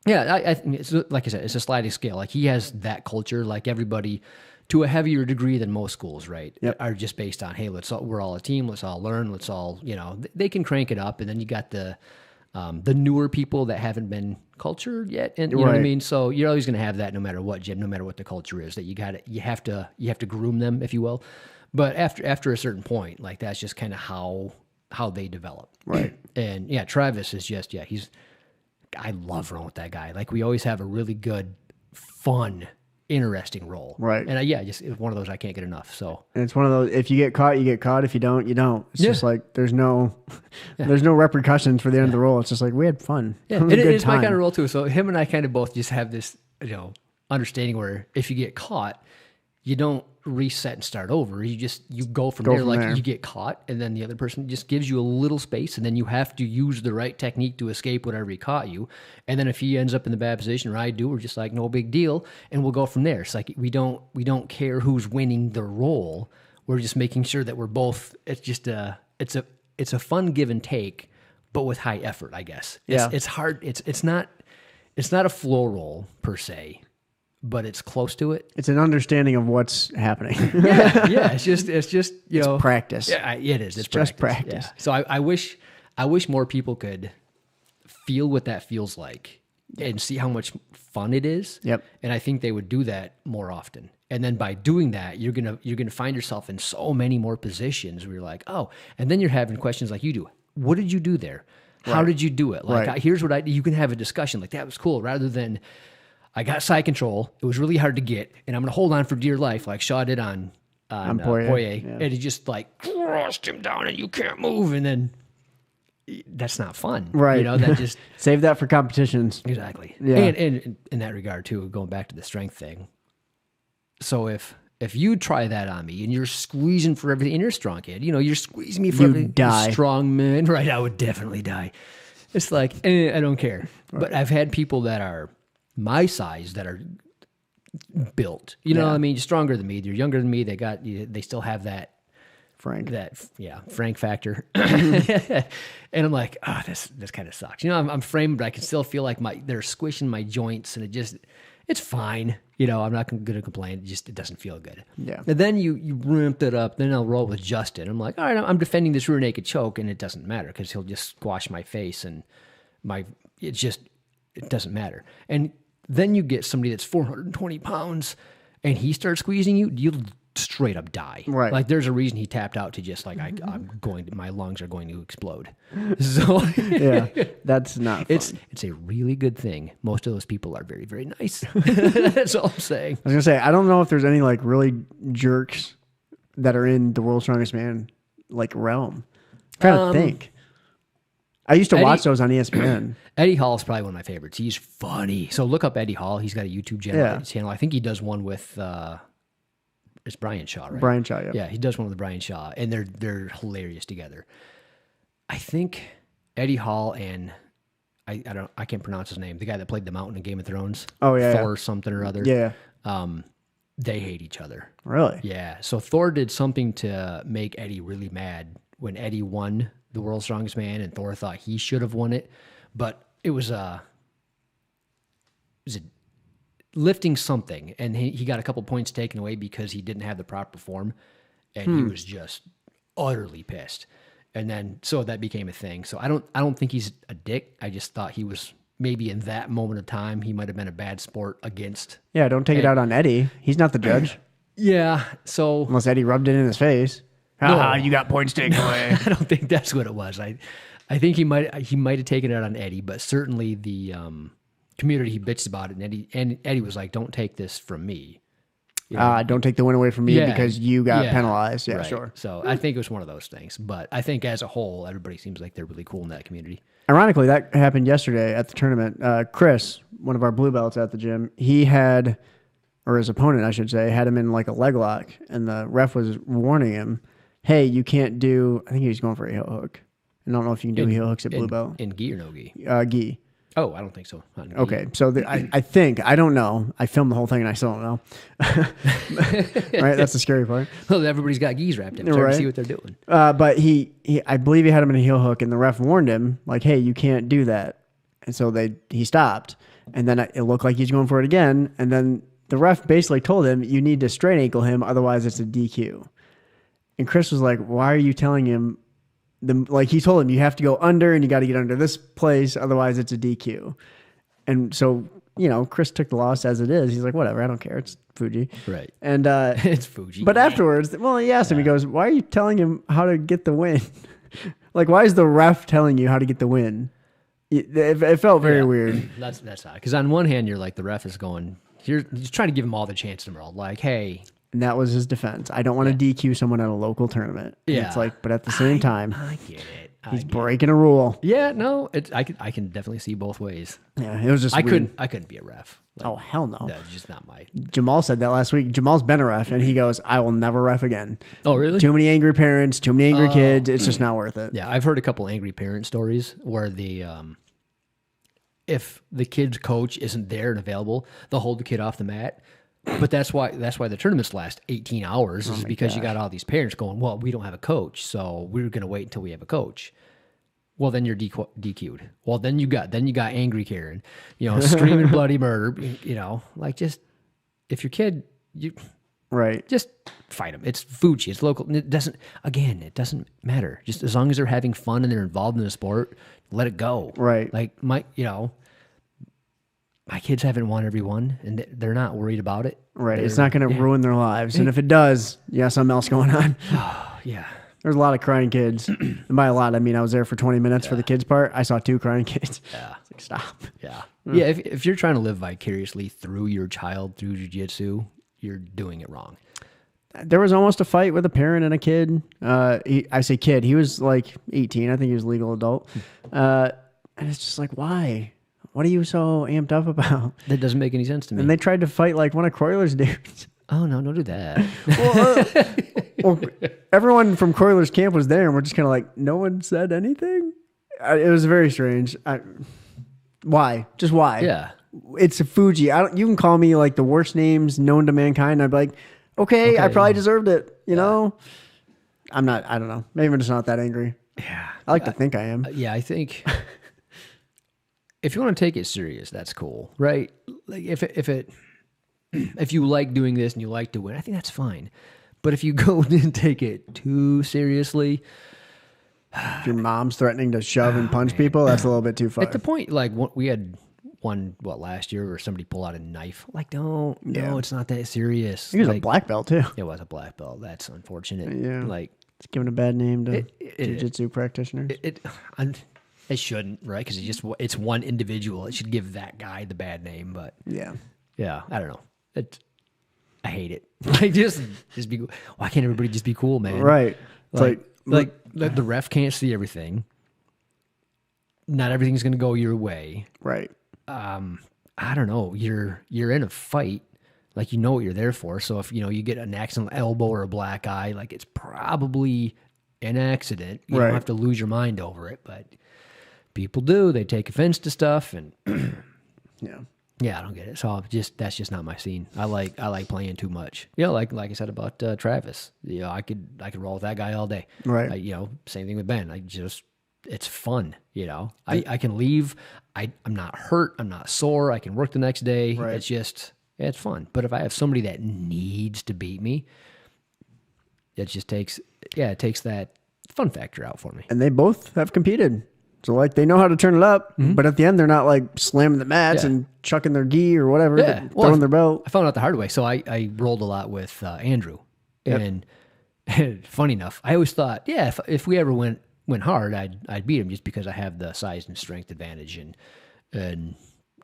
Yeah, I it's, like I said, it's a sliding scale. Like he has that culture. Like everybody, to a heavier degree than most schools, right? Yep. Are just based on, hey, we're all a team. Let's all learn. Let's all, they can crank it up. And then you got the newer people that haven't been cultured yet, and you know what I mean. So you're always going to have that, no matter what gym, no matter what the culture is. That you have to groom them, if you will. But after a certain point, like that's just kind of how they develop, right? And yeah, Travis is just I love rolling with that guy. Like we always have a really good, fun, interesting roll, right? And just it's one of those I can't get enough. So and it's one of those. If you get caught, you get caught. If you don't, you don't. It's just like there's no repercussions for the end of the roll. It's just like we had fun. Yeah, it's my kind of roll too. So him and I kind of both just have this understanding where if you get caught, you don't reset and start over. You go from there. You get caught, and then the other person just gives you a little space, and then you have to use the right technique to escape whatever he caught you. And then if he ends up in the bad position, or I do, we're just like, no big deal, and we'll go from there. It's like we don't care who's winning the roll. We're just making sure that we're both. It's just it's a fun give and take, but with high effort, I guess. It's hard. It's not a floor roll per se, but it's close to it. It's an understanding of what's happening. yeah. It's just it's practice. Yeah, it is. It's just practice. Yeah. So I wish more people could feel what that feels like and see how much fun it is. Yep. And I think they would do that more often. And then by doing that, you're gonna find yourself in so many more positions where you're like, oh, and then you're having questions like you do. What did you do there? How did you do it? Like, here's what you can have a discussion like that was cool, rather than I got side control. It was really hard to get, and I'm going to hold on for dear life, like Shaw did on Poirier. Yeah. And he just like crushed him down, and you can't move. And then that's not fun, right? That just save that for competitions. Exactly. Yeah. And in that regard too, going back to the strength thing. So if you try that on me and you're squeezing for everything, and you're a strong kid, you're squeezing me for everything. Die. Strong man, right? I would definitely die. It's like I don't care. Right. But I've had people that are my size that are built, you know what I mean? Stronger than me. They're younger than me. They still have that Frank. Frank factor. And I'm like, oh, this kind of sucks. I'm framed, but I can still feel like they're squishing my joints, and it's fine. I'm not going to complain. It doesn't feel good. Yeah. And then you ramped it up. Then I'll roll with Justin. I'm like, all right, I'm defending this rear naked choke, and it doesn't matter because he'll just squash my face, and it doesn't matter. And then you get somebody that's 420 pounds, and he starts squeezing you. You'll straight up die. Right. Like there's a reason he tapped out to just like my lungs are going to explode. So Yeah, that's not fun. It's a really good thing. Most of those people are very, very nice. That's all I'm saying. I was gonna say, I don't know if there's any like really jerks that are in the World's Strongest Man like realm. I'm trying to think. I used to watch those on ESPN. Eddie Hall is probably one of my favorites. He's funny. So look up Eddie Hall. He's got a YouTube channel. I think he does one with it's Brian Shaw, right? Brian Shaw, yeah. Yeah, he does one with Brian Shaw, and they're hilarious together. I think Eddie Hall and I can't pronounce his name. The guy that played the Mountain in Game of Thrones. Oh yeah, Thor something or other. Yeah. They hate each other. Really? Yeah. So Thor did something to make Eddie really mad when Eddie won the World's Strongest Man, and Thor thought he should have won it, but it was lifting something, and he got a couple points taken away because he didn't have the proper form, and he was just utterly pissed. And then so that became a thing. So I don't think he's a dick. I just thought he was maybe in that moment of time he might have been a bad sport against. Yeah, don't take it out on Eddie. He's not the judge. Yeah. So unless Eddie rubbed it in his face. No, you got points taken away. I don't think that's what it was. I think he might have taken it on Eddie, but certainly the community he bitched about it, and Eddie was like, "Don't take this from me. Don't take the win away from me because you got penalized." Yeah, right. Sure. So I think it was one of those things. But I think as a whole, everybody seems like they're really cool in that community. Ironically, that happened yesterday at the tournament. Chris, one of our blue belts at the gym, he had, or his opponent, I should say, had him in like a leg lock, and the ref was warning him, "Hey, you can't do." I think he was going for a heel hook. I don't know if you can do heel hooks at blue belt. In gi or no gi? Gi. Oh, I don't think so. Not in gi. Okay, so I don't know. I filmed the whole thing and I still don't know. Right, that's the scary part. Well, everybody's got gis wrapped in. Trying to see what they're doing. But he, I believe he had him in a heel hook, and the ref warned him, like, "Hey, you can't do that." And so he stopped, and then it looked like he's going for it again, and then the ref basically told him, "You need to straight ankle him, otherwise it's a DQ." And Chris was like, "Why are you telling him?" He told him, "You have to go under, and you got to get under this place, otherwise it's a DQ." And so, Chris took the loss as it is. He's like, "Whatever, I don't care. It's Fuji." Right. And it's Fuji. But afterwards, he asked him, he goes, "Why are you telling him how to get the win?" Like, why is the ref telling you how to get the win? It felt very weird. That's odd. Because on one hand, you're like, the ref is going, he's trying to give him all the chance in the world. Like, hey. And that was his defense. I don't want to DQ someone at a local tournament. And it's like, but at the same time, I get it. He's breaking a rule. Yeah, no, I can definitely see both ways. Yeah, it was just I weird. couldn't be a ref. Oh, hell no. That's just not my. Jamal said that last week. Jamal's been a ref, and he goes, "I will never ref again." Oh, really? Too many angry parents, too many angry kids. It's just not worth it. Yeah, I've heard a couple angry parent stories where if the kid's coach isn't there and available, they'll hold the kid off the mat. But that's why the tournaments last 18 hours is because you got all these parents going, "Well, we don't have a coach, so we're going to wait until we have a coach." Well, then you're DQ'd. Well, then you got angry Karen, screaming bloody murder. Like, just if your kid, just fight them. It's Fuji. It's local. It doesn't matter. Just as long as they're having fun and they're involved in the sport, let it go. Right. Like my kids haven't won every one, and they're not worried about it. Right. It's not going to ruin their lives. And if it does, something else going on. Yeah. There's a lot of crying kids. And by a lot, I mean, I was there for 20 minutes for the kids part. I saw 2 crying kids. Yeah. It's like, stop. Yeah. Yeah. If you're trying to live vicariously through your child, through jiu-jitsu, you're doing it wrong. There was almost a fight with a parent and a kid. I say kid. He was like 18. I think he was a legal adult. And it's just like, why? What are you so amped up about? That doesn't make any sense to me. And they tried to fight like one of Croyler's dudes. Oh, no, don't do that. Well, everyone from Croyler's camp was there, and we're just kind of like, no one said anything? It was very strange. Why? Just why? Yeah. It's a Fuji. You can call me like the worst names known to mankind. I'd be like, okay. I probably deserved it, you know? I'm not. I don't know. Maybe I'm just not that angry. Yeah. I like to think I am. Yeah, I think if you want to take it serious, that's cool, right? Like if you like doing this and you like to win, I think that's fine. But if you go and take it too seriously, If your mom's threatening to shove and punch people, that's a little bit too far. at the point, like we had one last year where somebody pulled out a knife. Like, no, it's not that serious. He was like, a black belt too. It was a black belt. That's unfortunate. Yeah. Like It's giving a bad name to jiu-jitsu practitioners. it shouldn't, right? Because it's one individual. It should give that guy the bad name. But Yeah. I don't know. I hate it. Like just be. Why can't everybody just be cool, man? Right. It's like the ref can't see everything. Not everything's going to go your way. right. I don't know. You're in a fight, like you know what you're there for. So if you get an accidental elbow or a black eye, like it's probably an accident. You Right. don't have to lose your mind over it, but people do. They take offense to stuff, and Yeah. I don't get it. So that's just not my scene. I like playing too much. Like I said about Travis. I could roll with that guy all day. Right. Same thing with Ben. It's fun. I can leave. I'm not hurt. I'm not sore. I can work the next day. Right. It's fun. But if I have somebody that needs to beat me, it just takes that fun factor out for me. And they both have competed. So, like, they know how to turn it up, but at the end, they're not, like, slamming the mats and chucking their gi or whatever, throwing their belt. I found out the hard way. So I rolled a lot with Andrew. And funny enough, I always thought, if we ever went hard, I'd beat him just because I have the size and strength advantage and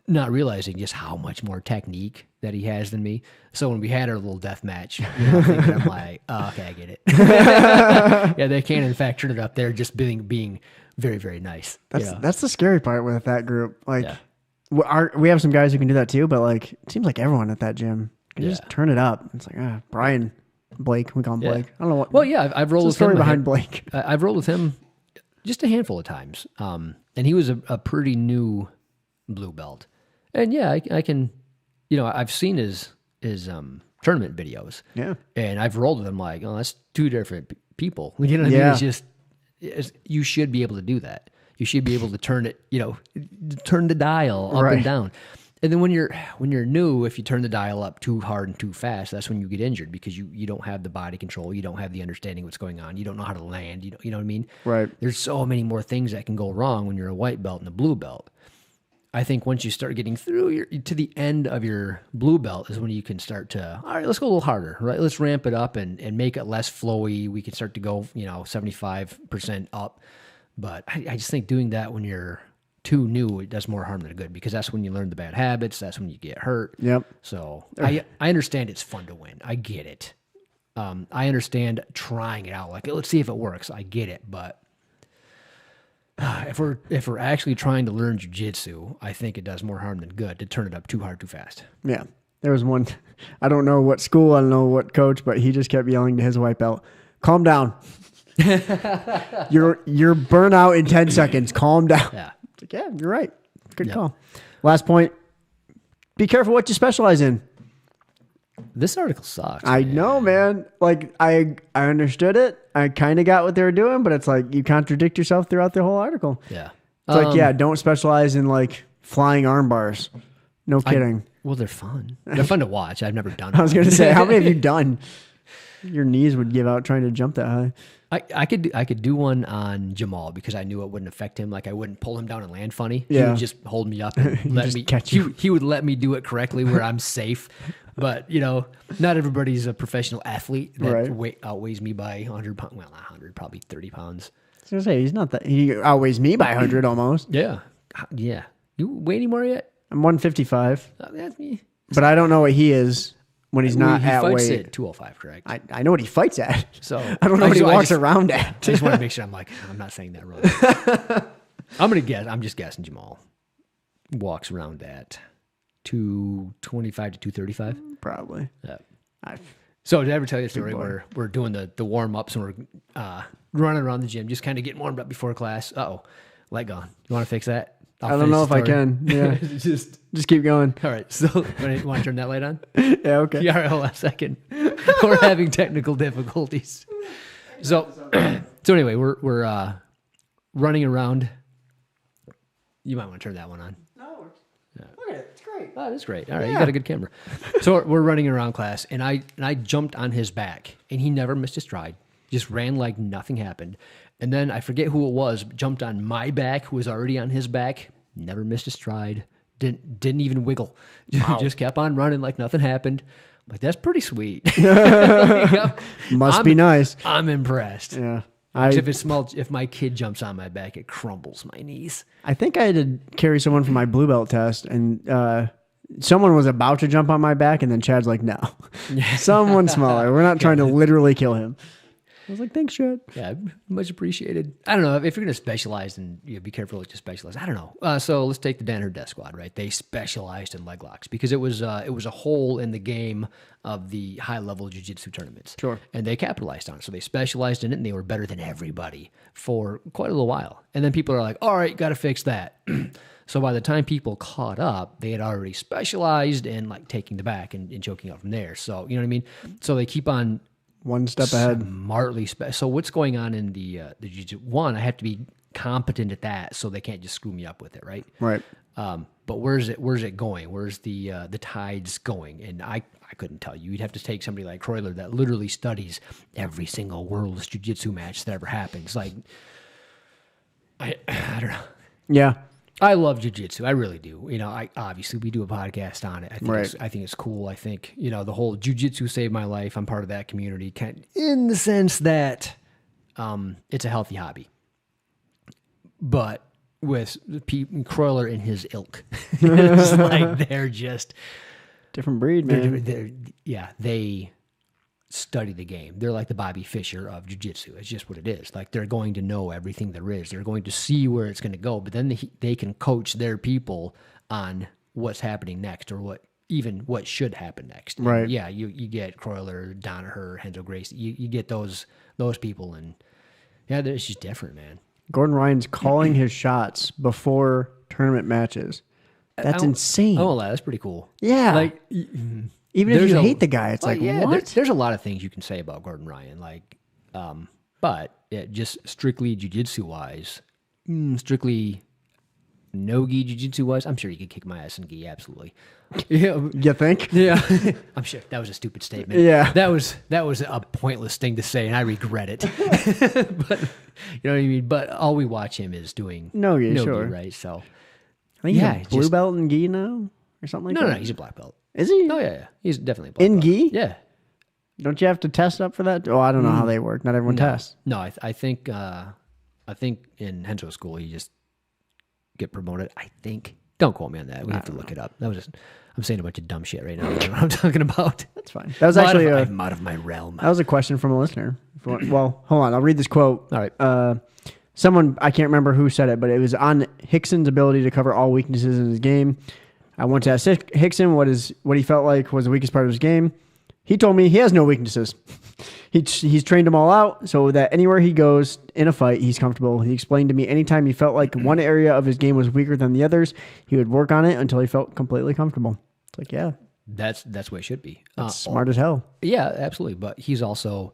not realizing just how much more technique that he has than me. So when we had our little death match, I'm like, oh, okay, I get it. Yeah, they can in fact turn it up there just being very, very nice. That's the scary part with that group. Like, we have some guys who can do that too, but like, it seems like everyone at that gym can just turn it up. It's like, Brian, Blake, we call him Blake. I don't know what. Well, yeah, I've rolled with story him. behind Blake. I've rolled with him just a handful of times. And he was a pretty new blue belt. And I can, I've seen his tournament videos. Yeah. And I've rolled with him like, oh, that's two different people. You know what I mean? It's just, you should be able to do that. You should be able to turn it, turn the dial up and down. And then when you're new, if you turn the dial up too hard and too fast, that's when you get injured because you don't have the body control. You don't have the understanding of what's going on. You don't know how to land. You know what I mean? Right. There's so many more things that can go wrong when you're a white belt and a blue belt. I think once you start getting through to the end of your blue belt is when you can start to, all right, let's go a little harder, right? Let's ramp it up and make it less flowy. We can start to go, 75% up. But I just think doing that when you're too new, it does more harm than good because that's when you learn the bad habits. That's when you get hurt. Yep. So I understand it's fun to win. I get it. I understand trying it out. Like, let's see if it works. I get it. But if we're actually trying to learn jiu-jitsu, I think it does more harm than good to turn it up too hard, too fast. Yeah. There was one, I don't know what school, I don't know what coach, but he just kept yelling to his white belt, calm down. You're burnout in 10 seconds. Calm down. Yeah. It's like, yeah, you're right. Good call. Last point. Be careful what you specialize in. This article sucks. I know, man. Like, I understood it. I kind of got what they were doing, but it's like you contradict yourself throughout the whole article. Yeah. It's like, don't specialize in like flying arm bars. No kidding. Well, they're fun. They're fun to watch. I've never done it. I was going to say, how many have you done? Your knees would give out trying to jump that high. I could do one on Jamal because I knew it wouldn't affect him. Like I wouldn't pull him down and land funny. He Yeah. would just hold me up and let me catch you. He would let me do it correctly where I'm safe. But not everybody's a professional athlete that outweighs me by 100 pounds. Well, not 100, probably 30 pounds. I was going to say, he's not that. He outweighs me by 100 almost. Yeah. Yeah. You weigh any more yet? I'm 155. That's me. But I don't know what he is when he's not he at fights weight. at 205, correct? I know what he fights at. So I don't know what he walks around at. I just want to make sure I'm not saying that wrong. I'm going to guess. I'm just guessing Jamal walks around at 225 to 235. Probably. Yeah. So did I ever tell you a story where we're doing the warm-ups and we're running around the gym, just kind of getting warmed up before class? Uh-oh, leg gone. You want to fix that? I don't know if I can. Yeah. just keep going. All right. So you want to turn that light on? Yeah, okay. Yeah, all right, hold on a second. We're having technical difficulties. So, so anyway, we're running around. You might want to turn that one on. No, look at it. It's great. Oh, that's great. All right, you got a good camera. So we're running around class, and I jumped on his back, and he never missed a stride. Just ran like nothing happened. And then I forget who it was, jumped on my back, who was already on his back, never missed a stride, didn't even wiggle. Wow. Just kept on running like nothing happened. I'm like, that's pretty sweet. Must be nice. I'm impressed. Yeah. If my kid jumps on my back, it crumbles my knees. I think I had to carry someone for my blue belt test, and someone was about to jump on my back, and then Chad's like, no. Someone smaller. We're not trying to literally kill him. I was like, thanks, Chad. Yeah, much appreciated. I don't know if you're going to specialize and be careful to specialize. I don't know. So let's take the Danaher Death Squad, right? They specialized in leg locks because it was a hole in the game of the high level jiu-jitsu tournaments. Sure. And they capitalized on it. So they specialized in it and they were better than everybody for quite a little while. And then people are like, all right, got to fix that. So by the time people caught up, they had already specialized in like taking the back and choking out from there. So, you know what I mean? So they keep on one step ahead. Smartly. So what's going on in the jiu-jitsu? One, I have to be competent at that, so they can't just screw me up with it, right? Right. But where's it going? Where's the tides going? And I couldn't tell you. You'd have to take somebody like Croyler that literally studies every single world's jiu-jitsu match that ever happens. Like, I don't know. Yeah. I love jiu-jitsu. I really do. You know, obviously we do a podcast on it. I think Right. I think it's cool. I think, you know, the whole jiu-jitsu saved my life. I'm part of that community in the sense that it's a healthy hobby. But with Croyler and his ilk, it's like they're just different breed, man. They study the game. They're like the Bobby Fischer of jiu-jitsu. It's just what it is. Like they're going to know everything there is. They're going to see where it's going to go, but then they can coach their people on what's happening next or what should happen next. Right. And yeah, you get Croyler, Danaher, Renzo Gracie. You get those people, and yeah, it's just different, man. Gordon Ryan's calling his shots before tournament matches. That's insane. Oh, that's pretty cool. Yeah. Like, even if you hate the guy, it's like, yeah, what? There's a lot of things you can say about Gordon Ryan, like, but just strictly jiu-jitsu wise, strictly no-gi jiu-jitsu wise, I'm sure he could kick my ass in gi, absolutely. Yeah, you think? Yeah, I'm sure that was a stupid statement. Yeah, that was a pointless thing to say, and I regret it. But you know what I mean. But all we watch him is doing no-gi, no-gi, sure, right? So I think he's a blue belt in gi now, or something like that. No, he's a black belt. Is he? Oh yeah, he's definitely a black in belt. gi. Yeah. Don't you have to test up for that? Oh, I don't know how they work. Not everyone tests. No, I think in Henso school you just get promoted. I think. Don't quote me on that. We have to look it up. That was I'm saying a bunch of dumb shit right now. I don't know what I'm talking about. That's fine. That was actually I'm out of my realm. That was a question from a listener. Well, hold on. I'll read this quote. All right. Someone, I can't remember who said it, but it was on Hickson's ability to cover all weaknesses in his game. I went to ask Hickson what he felt like was the weakest part of his game. He told me he has no weaknesses. He's trained them all out so that anywhere he goes in a fight, he's comfortable. He explained to me anytime he felt like one area of his game was weaker than the others, he would work on it until he felt completely comfortable. It's like, yeah. That's what it should be. That's smart as hell. Yeah, absolutely. But he's also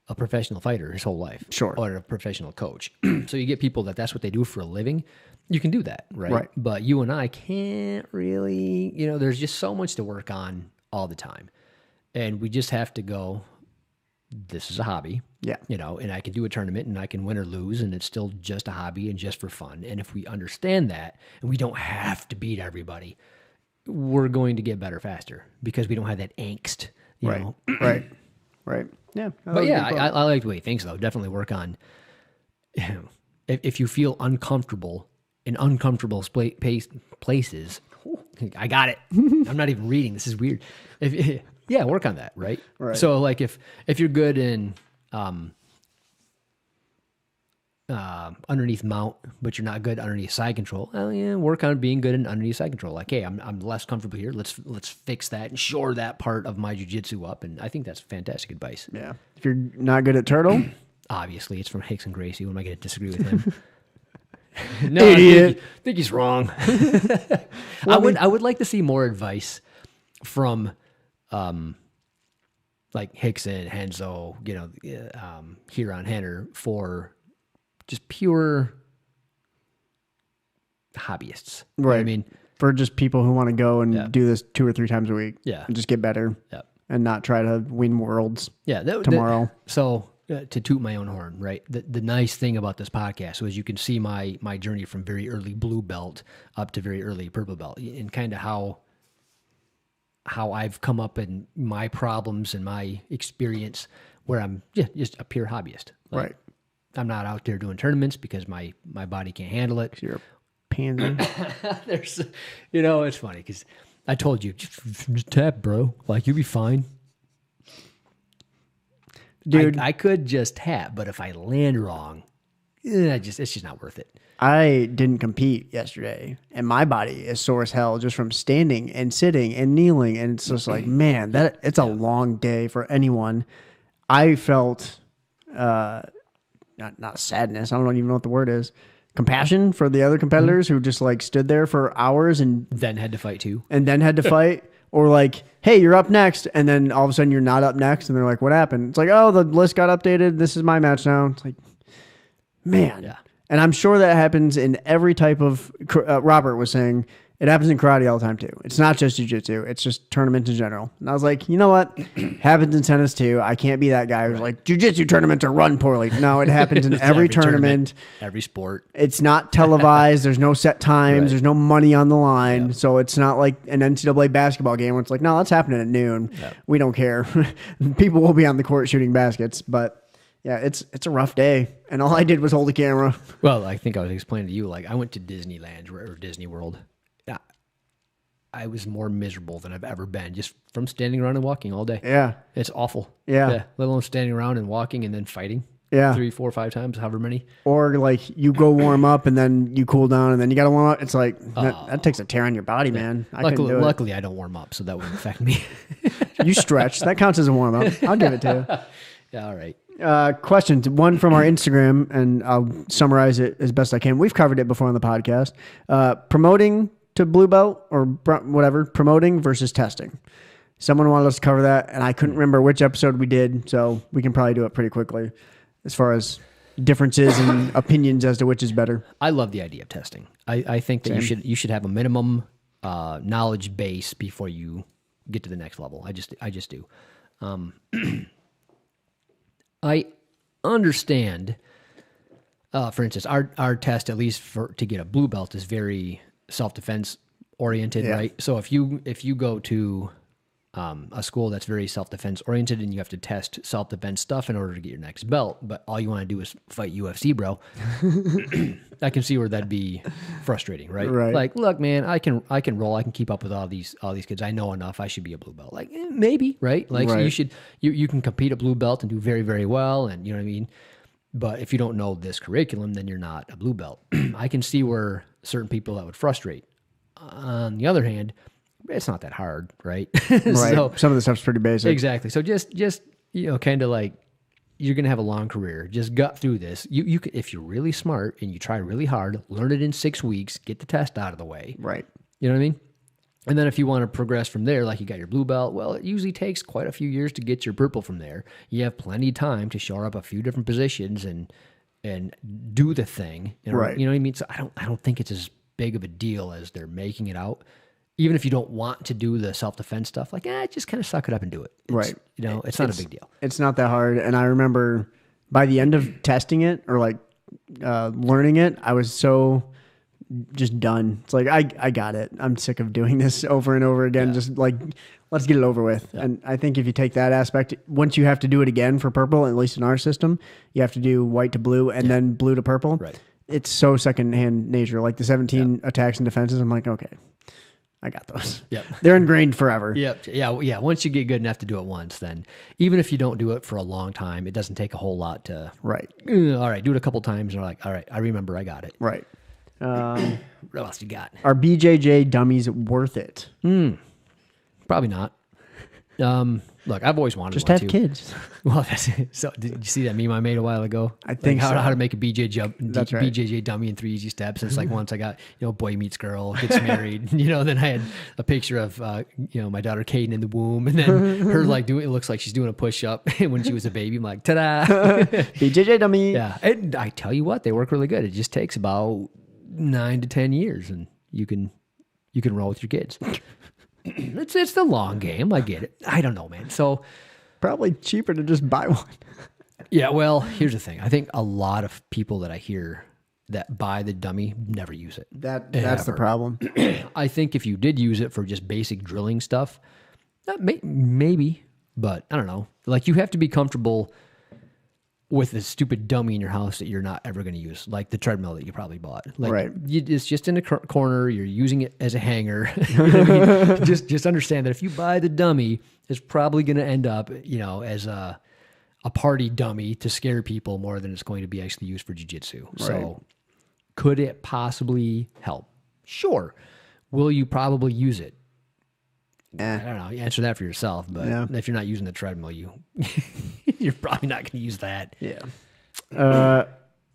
a professional fighter his whole life. Sure. Or a professional coach. So you get people that's what they do for a living. You can do that, right? Right. But you and I can't really, there's just so much to work on all the time. And we just have to go, this is a hobby. Yeah. And I can do a tournament and I can win or lose and it's still just a hobby and just for fun. And if we understand that and we don't have to beat everybody, we're going to get better faster because we don't have that angst, you know? Right. Yeah. But yeah, I like the way he thinks though. Definitely work on, if you feel uncomfortable in uncomfortable places, I got it. I'm not even reading. This is weird. Yeah, work on that, right? Right. So, like, if you're good in underneath mount, but you're not good underneath side control, well, yeah, work on being good in underneath side control. Like, hey, I'm less comfortable here. Let's fix that and shore that part of my jiu-jitsu up. And I think that's fantastic advice. Yeah. If you're not good at turtle, obviously, it's from Hicks and Gracie. What am I going to disagree with him? No, idiot. I think he's wrong. I would like to see more advice from like Hickson, Henzo, Huron, Henner for just pure hobbyists. You know what I mean, for just people who want to go and do this 2 or 3 times a week. Yeah. And just get better. Yeah. And not try to win worlds. Yeah. Tomorrow. So to toot my own horn, right? The nice thing about this podcast was you can see my journey from very early blue belt up to very early purple belt, and kind of how I've come up in my problems and my experience where I'm just a pure hobbyist. Like, Right. I'm not out there doing tournaments because my body can't handle it. You're a pansy. There's, it's funny because I told you, just tap, bro. Like, you'll be fine. Dude. I could just tap, but if I land wrong, it's just not worth it. I didn't compete yesterday, and my body is sore as hell just from standing and sitting and kneeling, and it's just like, man, it's a long day for anyone. I felt not sadness. I don't even know what the word is. Compassion for the other competitors who just like stood there for hours and then had to fight too. Or like, hey, you're up next, and then all of a sudden you're not up next, and they're like, what happened? It's like, oh, the list got updated. This is my match now. It's like, man. Yeah. And I'm sure that happens in every type of, Robert was saying, it happens in karate all the time too. It's not just jiu-jitsu. It's just tournaments in general. And I was like, you know what? Happens in tennis too. I can't be that guy who's like, jiu-jitsu tournaments are run poorly. No, it happens in every tournament. Every sport. It's not televised. There's no set times. Right. There's no money on the line. Yep. So it's not like an NCAA basketball game where it's like, no, that's happening at noon. Yep. We don't care. People will be on the court shooting baskets, but yeah, it's a rough day, and all I did was hold the camera. Well, I think I was explaining to you, like, I went to Disneyland or Disney World. I was more miserable than I've ever been just from standing around and walking all day. Yeah. It's awful. Yeah. Let alone standing around and walking and then fighting. Yeah. 3, 4, 5 times, however many. Or like you go warm up and then you cool down and then you got to warm up. It's like, that takes a tear on your body, man. Luckily, I don't warm up, so that wouldn't affect me. You stretch. That counts as a warm up. I'll give it to you. Yeah, all right. Questions. One from our Instagram, and I'll summarize it as best I can. We've covered it before on the podcast. Promoting to blue belt or whatever, promoting versus testing. Someone wanted us to cover that, and I couldn't remember which episode we did, so we can probably do it pretty quickly as far as differences and opinions as to which is better. I love the idea of testing. I think that you should have a minimum knowledge base before you get to the next level. I just do. I understand. For instance, our test, at least to get a blue belt, is very self-defense oriented, right? So if you go to a school that's very self-defense oriented and you have to test self-defense stuff in order to get your next belt, but all you want to do is fight UFC, bro, I can see where that'd be frustrating, right? Like, look, man, I can roll. I can keep up with all these kids. I know enough. I should be a blue belt. Like, maybe, right? Like, so you can compete at blue belt and do very, very well, and you know what I mean? But if you don't know this curriculum, then you're not a blue belt. I can see where certain people that would frustrate. On the other hand, it's not that hard, right? So, some of the stuff's pretty basic. Exactly. So just kind of like, you're going to have a long career. Just gut through this. You could, if you're really smart and you try really hard, learn it in 6 weeks, get the test out of the way. Right. You know what I mean? And then if you want to progress from there, like you got your blue belt, well, it usually takes quite a few years to get your purple from there. You have plenty of time to shore up a few different positions and do the thing. Right. You know what I mean? So I don't think it's as big of a deal as they're making it out. Even if you don't want to do the self-defense stuff, like, just kind of suck it up and do it. It's not a big deal. It's not that hard. And I remember by the end of testing it or like learning it, I was so just done. It's like, I got it. I'm sick of doing this over and over again. Just like, let's get it over with. Yeah. And I think if you take that aspect, once you have to do it again for purple, at least in our system, you have to do white to blue and then blue to purple. Right. It's so secondhand nature. Like the 17 attacks and defenses, I'm like, okay, I got those. Yep. They're ingrained forever. Yep. Yeah. Once you get good enough to do it once, then even if you don't do it for a long time, it doesn't take a whole lot to. Right. All right. Do it a couple times and you're like, all right, I remember, I got it. Right. What else you got? Are BJJ dummies worth it? Probably not. Look, I've always wanted Just one have too. kids. Well, that's so. Did you see that meme I made a while ago? I think how, so. how to make a That's right. BJJ dummy in 3 easy steps. It's like once I got boy meets girl, gets married. Then I had a picture of my daughter Kaden in the womb, and then her like doing. It looks like she's doing a push up when she was a baby. I'm like, ta-da! BJJ dummy. Yeah, and I tell you what, they work really good. It just takes about 9 to 10 years, and you can roll with your kids. It's the long game. I get it. I don't know, man. So. Probably cheaper to just buy one. Yeah, well, here's the thing. I think a lot of people that I hear that buy the dummy never use it. That's the problem. I think if you did use it for just basic drilling stuff, maybe, but I don't know. Like you have to be comfortable with the stupid dummy in your house that you're not ever going to use, like the treadmill that you probably bought. Like, right. It's just in a corner. You're using it as a hanger. You know what I mean? Just understand that if you buy the dummy, it's probably going to end up, as a party dummy to scare people more than it's going to be actually used for jiu-jitsu. Right. So could it possibly help? Sure. Will you probably use it? I don't know. You answer that for yourself, but if you're not using the treadmill, you're probably not going to use that. Yeah.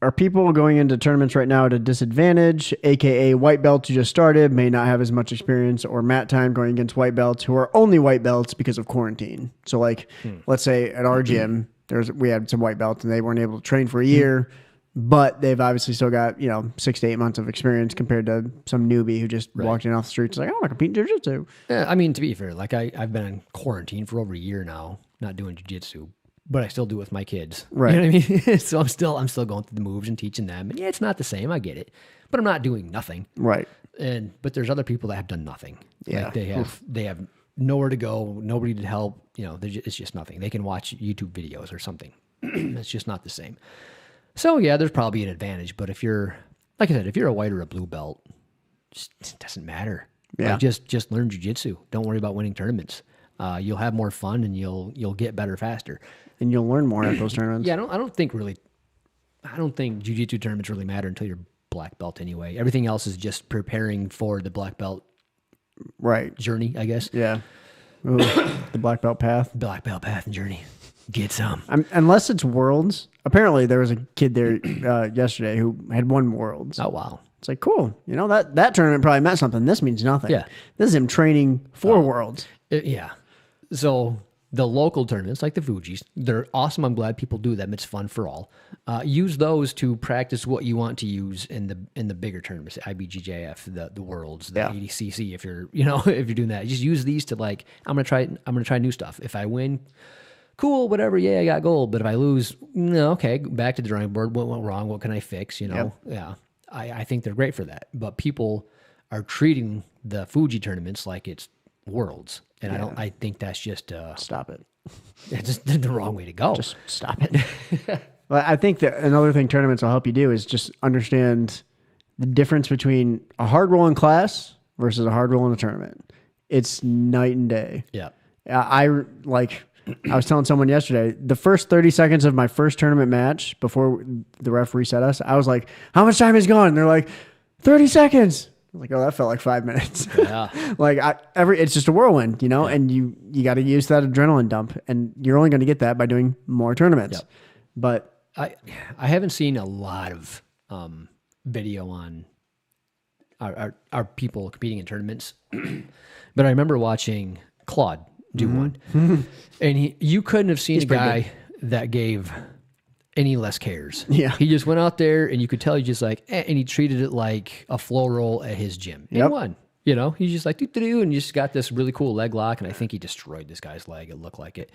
Are people going into tournaments right now at a disadvantage, aka white belts who just started, may not have as much experience, or mat time going against white belts who are only white belts because of quarantine? So like, let's say at our gym, we had some white belts and they weren't able to train for a year, but they've obviously still got, 6 to 8 months of experience compared to some newbie who just walked in off the streets like, I want to compete in jiu-jitsu. Yeah, I mean, to be fair, like I've been in quarantine for over a year now, not doing jiu-jitsu, but I still do it with my kids. Right. You know what I mean? So I'm still going through the moves and teaching them. And yeah, it's not the same. I get it, but I'm not doing nothing. Right. But there's other people that have done nothing. Yeah. Like they have nowhere to go, nobody to help. It's just nothing. They can watch YouTube videos or something. It's just not the same. So yeah, there's probably an advantage, but if you're, like I said, if you're a white or a blue belt, it doesn't matter. Yeah. Like just learn jiu-jitsu. Don't worry about winning tournaments. You'll have more fun and you'll get better faster. And you'll learn more at those tournaments. Yeah, I don't think jiu-jitsu tournaments really matter until you're black belt anyway. Everything else is just preparing for the black belt journey, I guess. Yeah. Ooh, the black belt path. Black belt path and journey. Get some. Unless it's Worlds. Apparently there was a kid there yesterday who had won Worlds. Oh, wow. It's like, cool. That tournament probably meant something. This means nothing. Yeah. This is him training for Worlds. Yeah. So the local tournaments, like the Fujis, they're awesome. I'm glad people do them. It's fun for all. Use those to practice what you want to use in the bigger tournaments, the IBJJF, the Worlds, the 80cc. If you're if you're doing that, just use these to like, I'm gonna try new stuff. If I win, cool, whatever. Yeah, I got gold. But if I lose, no, okay, back to the drawing board. What went wrong? What can I fix? Yeah. I think they're great for that. But people are treating the Fuji tournaments like it's Worlds. And I think that's just stop it. It's just the wrong way to go. Just stop it. Well, I think that another thing tournaments will help you do is just understand the difference between a hard roll in class versus a hard roll in a tournament. It's night and day. Yeah. I was telling someone yesterday, the first 30 seconds of my first tournament match before the ref reset us, I was like, how much time is gone? And they're like, 30 seconds. I'm like, oh, that felt like 5 minutes. Yeah. It's just a whirlwind, and you got to use that adrenaline dump, and you're only going to get that by doing more tournaments. Yep. But I haven't seen a lot of video on our people competing in tournaments, but I remember watching Claude do one, and you couldn't have seen a guy that gave any less cares. Yeah. He just went out there and you could tell he just like, and he treated it like a flow roll at his gym. And he won. He's just like, doo-doo-doo, and just got this really cool leg lock, and I think he destroyed this guy's leg. It looked like it.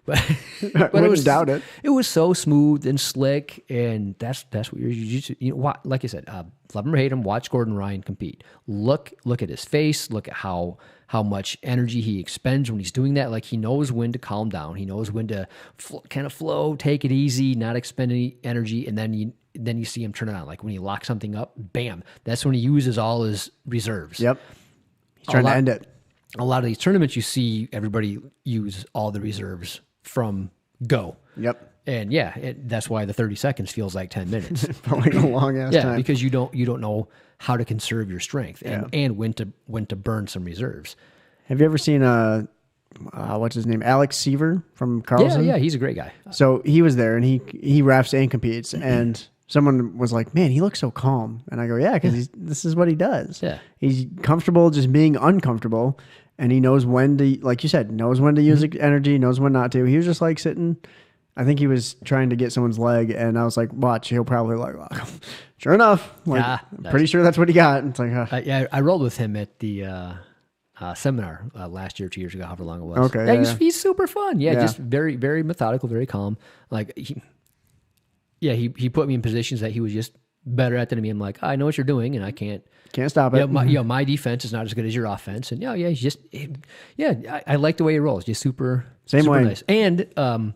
But it doubt it. It was so smooth and slick, and that's what your jiu-jitsu, like I said, love him or hate him, watch Gordon Ryan compete. Look at his face, look at how much energy he expends when he's doing that. Like, he knows when to calm down. He knows when to kind of flow, take it easy, not expend any energy, and then you see him turn it on. Like when he locks something up, bam. That's when he uses all his reserves. Yep. He's trying to end it. A lot of these tournaments, you see everybody use all the reserves from go. Yep. And that's why the 30 seconds feels like 10 minutes. Felt like a long ass time. Yeah, because you don't know how to conserve your strength and when to burn some reserves. Have you ever seen what's his name? Alex Seaver from Yeah, Carlson. yeah, he's a great guy. So he was there, and he refs and competes. And someone was like, "Man, he looks so calm." And I go, "Yeah, because this is what he does. Yeah. He's comfortable just being uncomfortable, and he knows when to, like you said, knows when to use energy, knows when not to." He was just like sitting. I think he was trying to get someone's leg, and I was like, "Watch, he'll probably like." Sure enough, like pretty sure that's what he got. It's like, yeah, I rolled with him at the seminar last year, 2 years ago, however long it was. Okay, yeah, he's super fun. Yeah, just very, very methodical, very calm. Like, he put me in positions that he was just better at than me. I'm like, I know what you're doing, and I can't stop it. My defense is not as good as your offense, and he's just, I like the way he rolls. Just super way. nice. And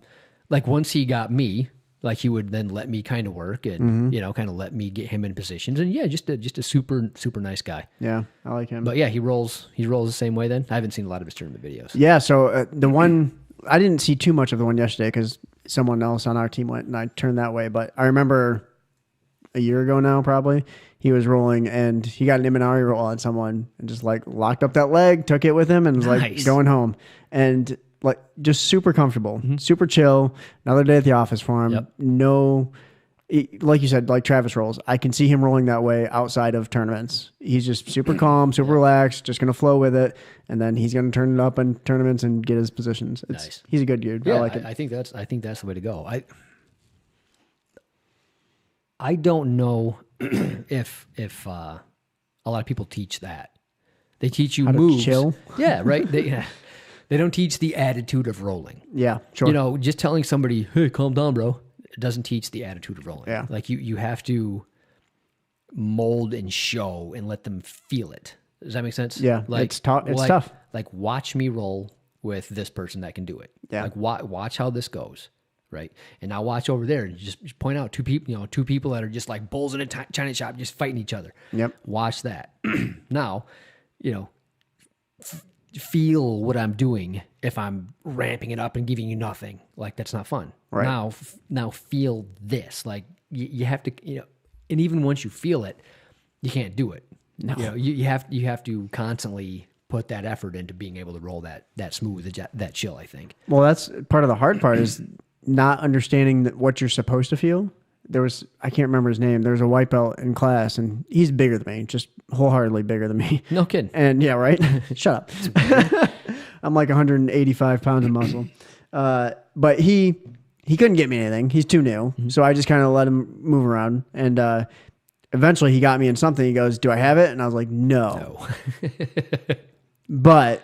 like once he got me, like he would then let me kind of work and kind of let me get him in positions, and just a super super nice guy. Yeah, I like him. But yeah, he rolls the same way. Then I haven't seen a lot of his tournament videos. Yeah, so the one I didn't see too much of the one yesterday because someone else on our team went and I turned that way. But I remember a year ago now, probably he was rolling and he got an Imanari roll on someone and just like locked up that leg, took it with him, and was like going home and. Like just super comfortable, super chill. Another day at the office for him. Yep. No, like you said, like Travis rolls. I can see him rolling that way outside of tournaments. He's just super calm, super relaxed, just gonna flow with it, and then he's gonna turn it up in tournaments and get his positions. Nice. He's a good dude. Yeah, I like it. I think that's the way to go. I don't know if a lot of people teach that. They teach you moves. Chill. Yeah, right. They don't teach the attitude of rolling. Yeah, sure. Just telling somebody, "Hey, calm down, bro," it doesn't teach the attitude of rolling. Yeah. Like you have to mold and show and let them feel it. Does that make sense? Yeah, like it's tough. Like watch me roll with this person that can do it. Yeah. Like watch how this goes, right? And now watch over there and just point out two people that are just like bulls in a China shop, just fighting each other. Yep. Watch that. Now, feel what I'm doing if I'm ramping it up and giving you nothing. Like that's not fun. Right. Now feel this. Like you have to, and even once you feel it, you can't do it. No. You have to constantly put that effort into being able to roll that smooth, that chill, I think. Well, that's part of the hard part is not understanding what you're supposed to feel. I can't remember his name. There was a white belt in class, and he's bigger than me, just wholeheartedly bigger than me. No kidding. And yeah, right? Shut up. I'm like 185 pounds of muscle. But he couldn't get me anything. He's too new. So I just kind of let him move around. And eventually he got me in something. He goes, "Do I have it?" And I was like, no. But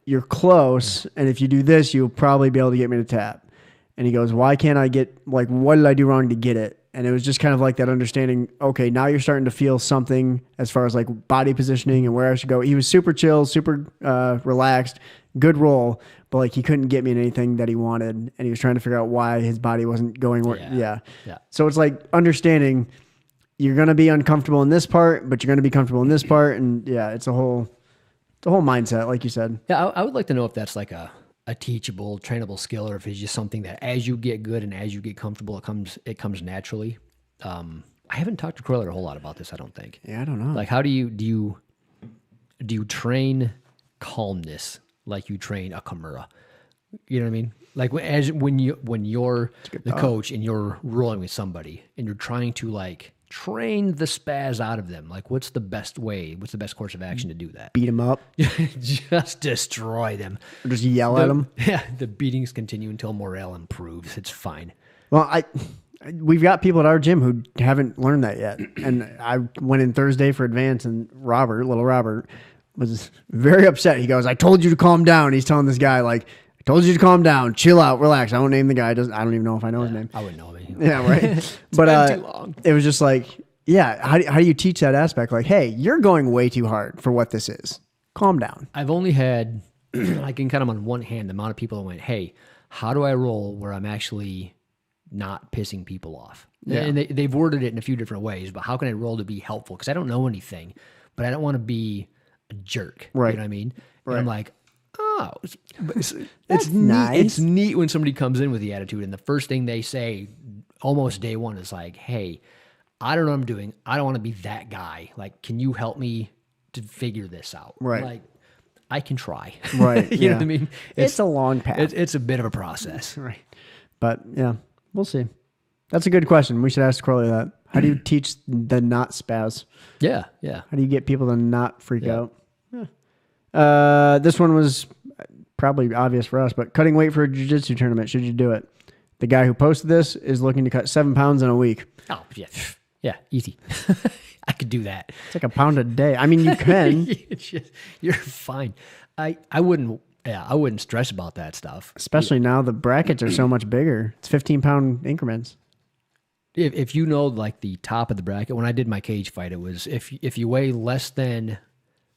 you're close. And if you do this, you'll probably be able to get me to tap. And he goes, "Why can't I get, like, what did I do wrong to get it?" And it was just kind of like that understanding, okay, now you're starting to feel something as far as like body positioning and where I should go. He was super chill, super relaxed, good roll, but like he couldn't get me in anything that he wanted. And he was trying to figure out why his body wasn't going where, yeah. So it's like understanding you're going to be uncomfortable in this part, but you're going to be comfortable in this part. And yeah, it's a whole mindset, like you said. Yeah, I would like to know if that's like a teachable, trainable skill, or if it's just something that as you get good and as you get comfortable, it comes naturally. I haven't talked to Corler a whole lot about this, I don't think. Yeah, I don't know. Like, how do you train calmness like you train a Kimura? You know what I mean? Like when you're the coach and you're rolling with somebody and you're trying to like train the spaz out of them. Like, what's the best course of action to do that? Beat them up. Just destroy them. Or just yell at them. Yeah, the beatings continue until morale improves. It's fine. Well, we've got people at our gym who haven't learned that yet. And I went in Thursday for advance, and little Robert, was very upset. He goes, "I told you to calm down." He's telling this guy, like, "I told you to calm down, chill out, relax." I won't name the guy. I don't even know if I know his name. I wouldn't know him. Yeah, right. But too long. It was just like, yeah, how do you teach that aspect? Like, hey, you're going way too hard for what this is. Calm down. I've only had, I can count them on one hand, the amount of people that went, "Hey, how do I roll where I'm actually not pissing people off?" Yeah. And they've worded it in a few different ways, but how can I roll to be helpful? Because I don't know anything, but I don't want to be a jerk. Right. You know what I mean? Right. And I'm like, oh, it's nice. Neat. It's neat when somebody comes in with the attitude, and the first thing they say almost day one is like, "Hey, I don't know what I'm doing. I don't want to be that guy. Like, can you help me to figure this out?" Right. Like, I can try. Right. You know what I mean? It's a long path. It's a bit of a process. Right. But yeah, we'll see. That's a good question. We should ask Crowley that. How do you teach the not spaz? Yeah. Yeah. How do you get people to not freak out? Yeah. This one was probably obvious for us, but cutting weight for a jiu-jitsu tournament, should you do it? The guy who posted this is looking to cut 7 pounds in a week. Oh, yeah. Yeah. Easy. I could do that. It's like a pound a day. I mean, you can. You're fine. I wouldn't stress about that stuff. Especially now the brackets are so much bigger. It's 15-pound increments. If you know, like the top of the bracket, when I did my cage fight, it was if you weigh less than,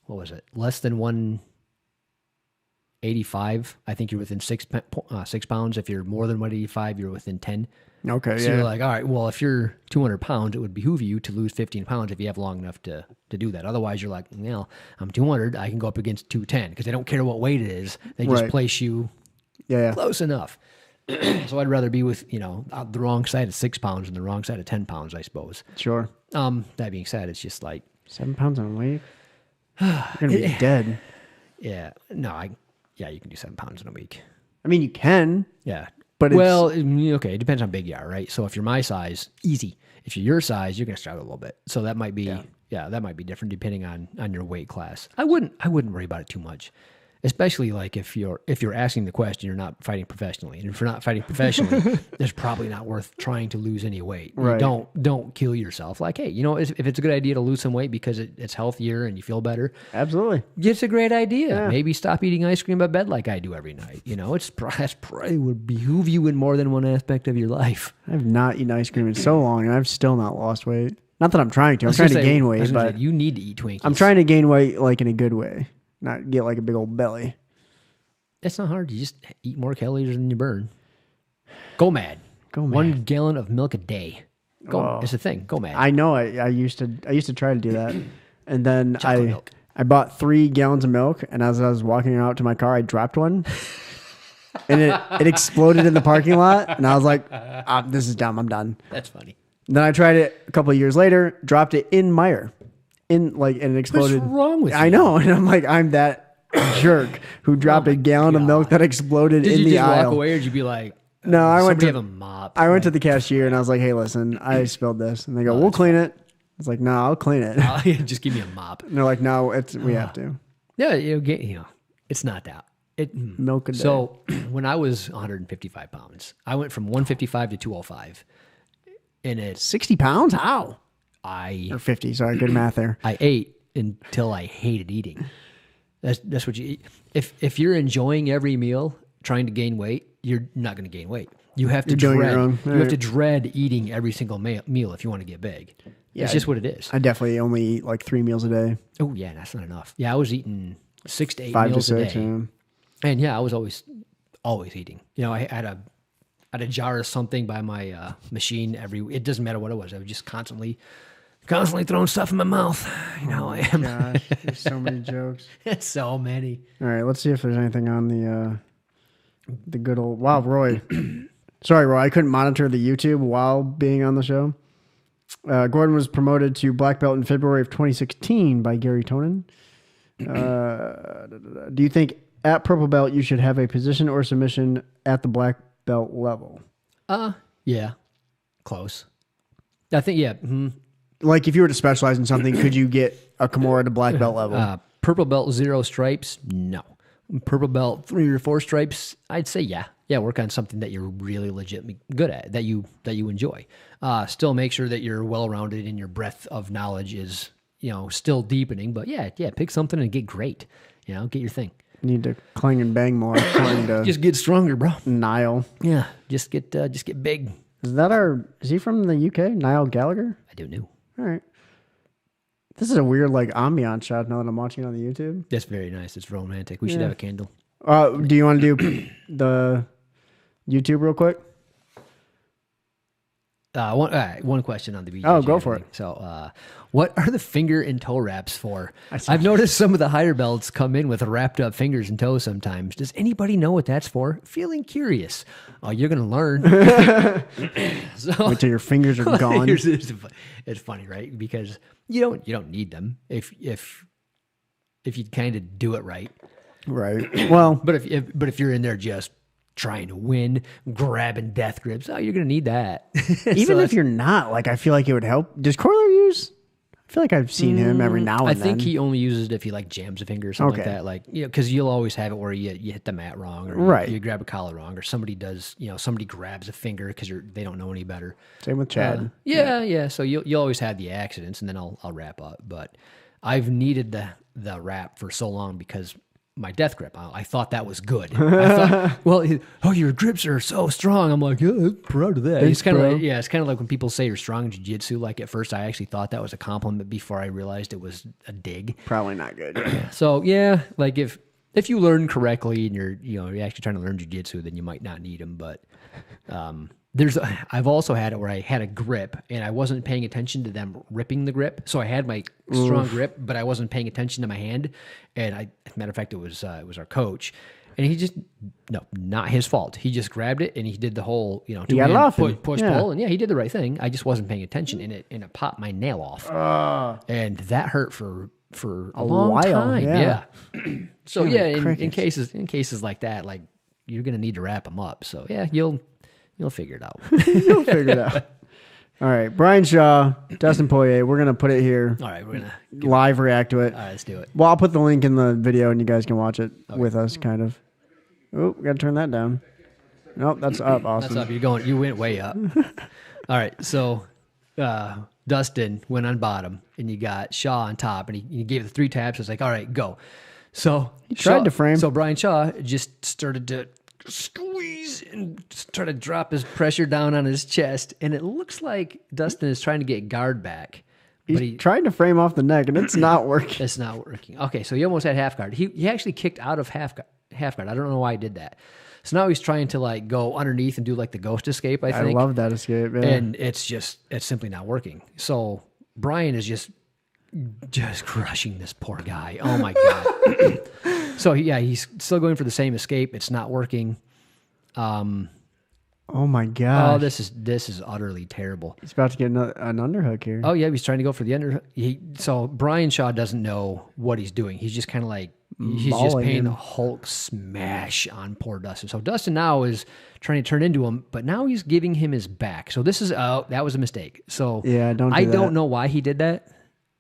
what was it? Less than 185, I think you're within 6 pounds. If you're more than 185, you're within 10. Okay, So you're like, all right, well, if you're 200 pounds, it would behoove you to lose 15 pounds if you have long enough to do that. Otherwise, you're like, well, I'm 200, I can go up against 210 because they don't care what weight it is. They just place you close enough. So I'd rather be with, the wrong side of 6 pounds and the wrong side of 10 pounds, I suppose. Sure. That being said, it's just like 7 pounds on weight. You're gonna be dead. Yeah. No, you can do 7 pounds in a week. I mean, you can. Yeah. But okay, it depends how big you are, right? So if you're my size, easy. If you're your size, you're gonna struggle a little bit. So that might be that might be different depending on your weight class. I wouldn't worry about it too much. Especially like if you're asking the question, you're not fighting professionally. And if you're not fighting professionally, it's probably not worth trying to lose any weight. Right. Don't kill yourself. Like, hey, if it's a good idea to lose some weight because it's healthier and you feel better, absolutely, it's a great idea. Yeah. Maybe stop eating ice cream by bed like I do every night. That's probably would behoove you in more than one aspect of your life. I've not eaten ice cream in so long, and I've still not lost weight. Not that I'm trying to. I'm trying to gain weight, but you need to eat Twinkies. I'm trying to gain weight like in a good way. Not get like a big old belly. That's not hard. You just eat more calories than you burn. Go mad. 1 gallon of milk a day. It's a thing. Go mad. I know. I used to try to do that, and then I bought 3 gallons of milk, and as I was walking out to my car, I dropped one, and it exploded in the parking lot, and I was like, "This is dumb. I'm done." That's funny. Then I tried it a couple of years later, dropped it in Meyer, and it exploded. What's wrong with you? I know, and I'm like, I'm that jerk who dropped a gallon of milk that exploded in the aisle. Did you just walk away, or did you be like, no, I went to have a mop? I went to the cashier and I was like, hey, listen, I spilled this. And they go, we'll clean it. I was like, no, I'll clean it. Just give me a mop. And they're like, no, we have to. Yeah, it's not that. Milk a day. So when I was 155 pounds, I went from 155 to 205. And it's 60 pounds? How? Or 50. Sorry, good math there. I ate until I hated eating. That's what you eat. If you're enjoying every meal, trying to gain weight, you're not going to gain weight. You have to have to dread eating every single meal if you want to get big. Yeah, it's just what it is. I definitely only eat like 3 meals a day. Oh yeah, that's not enough. Yeah, I was eating 6 to 8 5 meals to 6, a day. yeah. And yeah, I was always eating. I had a jar of something by my machine it doesn't matter what it was. I was just constantly throwing stuff in my mouth. I am. Gosh, there's so many jokes. It's so many. All right, let's see if there's anything on the good old. Wow, Roy. Sorry, Roy. I couldn't monitor the YouTube while being on the show. Gordon was promoted to black belt in February of 2016 by Gary Tonin. Do you think at purple belt you should have a position or submission at the black belt level? Yeah, close. I think Like if you were to specialize in something, could you get a Kimura to black belt level? Purple belt 0 stripes, no. Purple belt 3 or 4 stripes, I'd say yeah. Work on something that you're really legitimately good at, that you enjoy. Still make sure that you're well-rounded and your breadth of knowledge is, still deepening. But yeah, pick something and get great. Get your thing. Need to clang and bang more. Just get stronger, bro. Niall. Yeah, just get big. Is he from the UK? Niall Gallagher? I don't know. All right. This is a weird ambiance shot now that I'm watching it on the YouTube. That's very nice. It's romantic. We should have a candle. Do you want to do the YouTube real quick? One question on the BJJ. Oh, go for it. So, what are the finger and toe wraps for? I've noticed some of the higher belts come in with wrapped up fingers and toes sometimes. Does anybody know what that's for? Feeling curious. Oh, you're going to learn. Wait till your fingers are gone. It's funny, right? Because you don't need them if you kind of do it right. Right. Well, But if you're in there just trying to win, grabbing death grips, oh, you're gonna need that. even if you're not, like, I feel like it would help. Does Coiler use? I feel like I've seen him every now and I then. think he only uses it if he like jams a finger or something Okay. like that. Like, because you'll always have it where you hit the mat wrong, or Right. you grab a collar wrong, or somebody does, somebody grabs a finger because they don't know any better. Same with Chad. Yeah. So you'll always have the accidents, and then I'll wrap up. But I've needed the wrap for so long because my death grip, I thought that was good. I thought, your grips are so strong. I'm like, yeah, proud of that. Thanks, It's kind of bro. like, it's kind of like when people say you're strong in jiu-jitsu. Like at first, I actually thought that was a compliment before I realized it was a dig. Probably not good. So yeah, like if you learn correctly and you're actually trying to learn jiu-jitsu, then you might not need them. But I've also had it where I had a grip and I wasn't paying attention to them ripping the grip. So I had my strong grip, but I wasn't paying attention to my hand. And as a matter of fact, it was our coach, and he just not his fault. He just grabbed it and he did the whole two got hand off him. push Yeah. pull, and he did the right thing. I just wasn't paying attention, and it popped my nail off, and that hurt for a long while, time. yeah. So in crickets. cases like that, like you're gonna need to wrap them up. So yeah, you'll figure it out. You'll figure it out. All right. Brian Shaw, Dustin Poirier. We're going to put it here. All right, we're gonna. Live react to it. All right, let's do it. Well, I'll put the link in the video and you guys can watch it with us, kind of. Oh, we got to turn that down. Nope, that's up. Awesome. That's up. You went way up. All right, so Dustin went on bottom, and you got Shaw on top, and he gave it the 3 taps. It's like, all right, go. So he tried to frame. So Brian Shaw just started to squeeze and try to drop his pressure down on his chest, and it looks like Dustin is trying to get guard back. He's trying to frame off the neck, and it's not working. It's not working. Okay, so he almost had half guard. He actually kicked out of half guard. I don't know why he did that. So now he's trying to like go underneath and do like the ghost escape, I think. I love that escape, yeah. And it's simply not working. So Brian is just crushing this poor guy. Oh my God. So he's still going for the same escape. It's not working. Oh my God. Oh, this is utterly terrible. He's about to get an underhook here. Oh yeah, he's trying to go for the underhook. So Brian Shaw doesn't know what he's doing. He's just kind of like he's just Mauling paying him. the Hulk smash on poor Dustin. So Dustin now is trying to turn into him, but now he's giving him his back. So this is that was a mistake. So Yeah, don't do I that. don't know why he did that.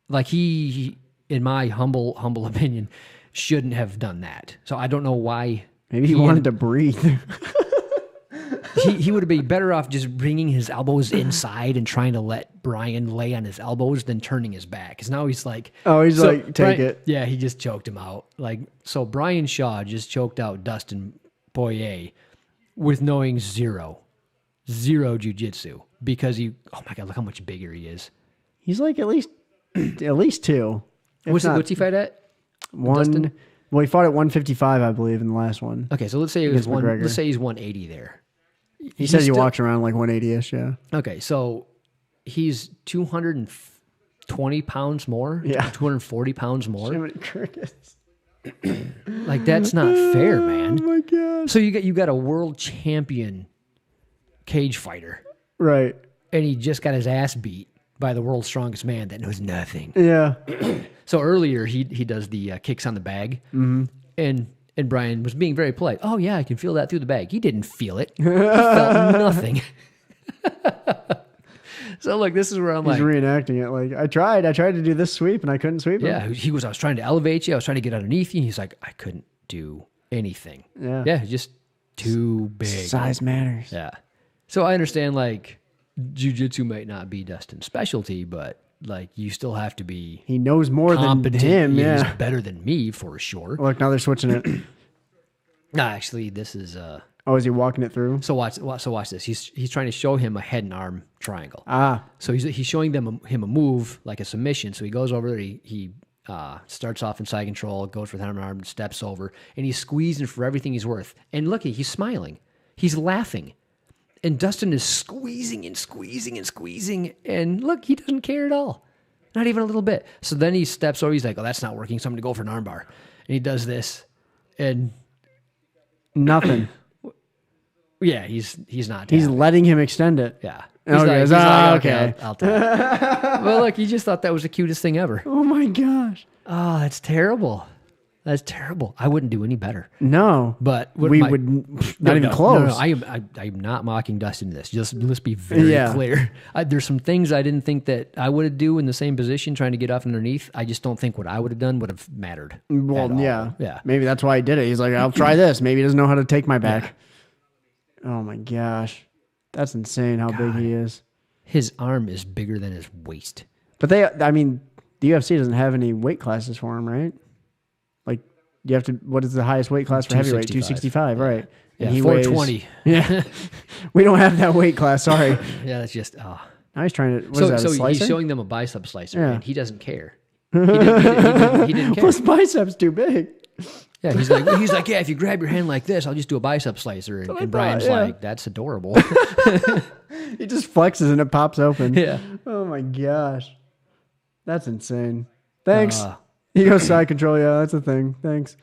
Like he in my humble opinion, shouldn't have done that. So I don't know why. Maybe he wanted to breathe. He would have been better off just bringing his elbows inside and trying to let Brian lay on his elbows than turning his back. Because now he's like, Take Brian, it. Yeah, he just choked him out. Like so, Brian Shaw just choked out Dustin Poirier with knowing zero jiu-jitsu because oh my God, look how much bigger he is. He's like at least 2. What's he fight at? Dustin? Well, he fought at 155, I believe, in the last one. Okay, so let's say he's McGregor. let's say he's 180 there. He says he still- walks around like 180-ish, yeah. Okay, so he's 220 pounds more. Yeah. 240 pounds more. Jiminy crickets. Like that's not fair, man. Oh my God. So you got a world champion cage fighter, Right. and he just got his ass beat by the world's strongest man that knows nothing. Yeah. So earlier he does the kicks on the bag, and Brian was being very polite. Oh yeah, I can feel that through the bag. He didn't feel it. He felt nothing. So look, this is where I'm He's like, reenacting it. Like, I tried to do this sweep and I couldn't sweep him. yeah. I was trying to elevate you. I was trying to get underneath you. And he's like, I couldn't do anything. Yeah. Yeah, just too big. Size matters. Yeah. So I understand like jiu-jitsu might not be Dustin's specialty, but like you still have to be He knows more than competent. him, yeah. He's better than me for sure. Look, now they're switching it. No, actually, this is Oh, is he walking it through? so watch this. He's trying to show him a head and arm triangle. Ah. So he's showing him a move like a submission. So he goes over there. He starts off in side control, goes for the head and arm, steps over, and he's squeezing for everything he's worth. And look, he's smiling. He's laughing. And Dustin is squeezing and squeezing and squeezing. And look, he doesn't care at all. Not even a little bit. So then he steps over. He's like, oh, that's not working. So I'm going to go for an armbar. And he does this. And Nothing. yeah, he's not. He's tapping. letting him extend it. Yeah. Okay, He's okay. I'll tap. Well, look, he just thought that was the cutest thing ever. Oh my gosh. Oh, that's terrible. That's terrible. I wouldn't do any better. No, But we would not even close. No, I'm not mocking Dustin in this. Let's be very clear. There's some things I didn't think that I would do in the same position, trying to get off underneath. I just don't think what I would have done would have mattered. Well, yeah. Maybe that's why he did it. He's like, I'll try this. Maybe he doesn't know how to take my back. Yeah. Oh my gosh, that's insane how big he is. His arm is bigger than his waist. But the UFC doesn't have any weight classes for him, right? Like, you have to, what is the highest weight class for heavyweight? 265, right. Yeah, And he 420. Yeah. We don't have that weight class, sorry. Yeah, that's just, Now he's trying to, what is that, a slicer? He's showing them a bicep slicer, Yeah. and he doesn't care. He didn't care. His biceps too big. Yeah, he's like, yeah, if you grab your hand like this, I'll just do a bicep slicer. And Brian's like, that's adorable. He just flexes and it pops open. Yeah. Oh my gosh. That's insane. Thanks. Ego side control, yeah, that's a thing. Thanks.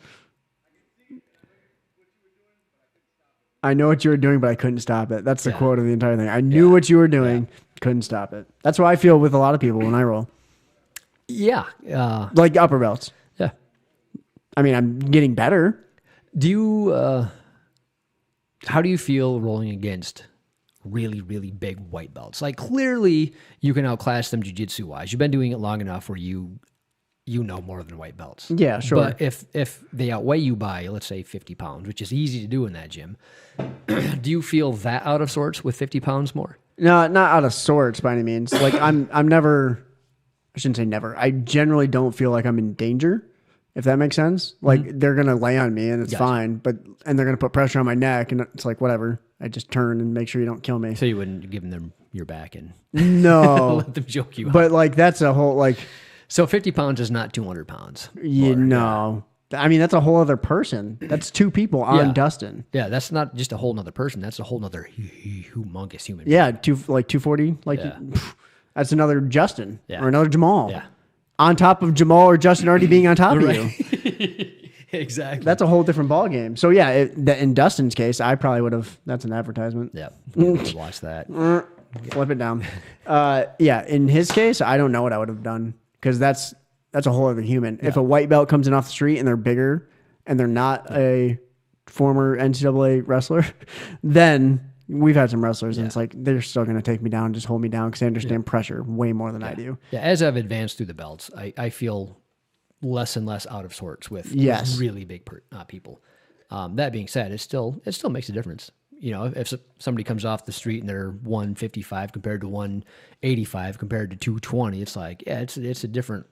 I know what you were doing, but I couldn't stop it. That's the quote of the entire thing. I knew what you were doing, couldn't stop it. That's what I feel with a lot of people when I roll. Yeah. Like upper belts. Yeah. I mean, I'm getting better. Do you, how do you feel rolling against really, really big white belts? Like, clearly you can outclass them jiu-jitsu wise. You've been doing it long enough where you know more than white belts. Yeah, sure. But if they outweigh you by, let's say, 50 pounds, which is easy to do in that gym, do you feel that out of sorts with 50 pounds more? No, not out of sorts by any means. Like, I'm never, I shouldn't say never. I generally don't feel like I'm in danger, if that makes sense. Like, they're going to lay on me and it's fine, and they're going to put pressure on my neck and it's like, whatever. I just turn and make sure you don't kill me. So you wouldn't give them your back and no, let them choke you out. But like, that's a whole, like, so 50 pounds is not 200 pounds. You know, I mean, that's a whole other person. That's two people on Dustin. Yeah, that's not just a whole nother person. That's a whole nother humongous human. Yeah, 240. Like, that's another Justin or another Jamal. Yeah. On top of Jamal or Justin already being on top of you. Exactly. That's a whole different ball game. So yeah, in Dustin's case, I probably would have. That's an advertisement. Yeah, watch that. Flip it down. Yeah, in his case, I don't know what I would have done because that's a whole other human. Yeah. If a white belt comes in off the street and they're bigger and they're not a former NCAA wrestler, then we've had some wrestlers and it's like they're still going to take me down and just hold me down because they understand pressure way more than I do. Yeah, as I've advanced through the belts, I feel less and less out of sorts with really big people. That being said, it still makes a difference. You know, if somebody comes off the street and they're 155 compared to 185 compared to 220, it's like, it's a different.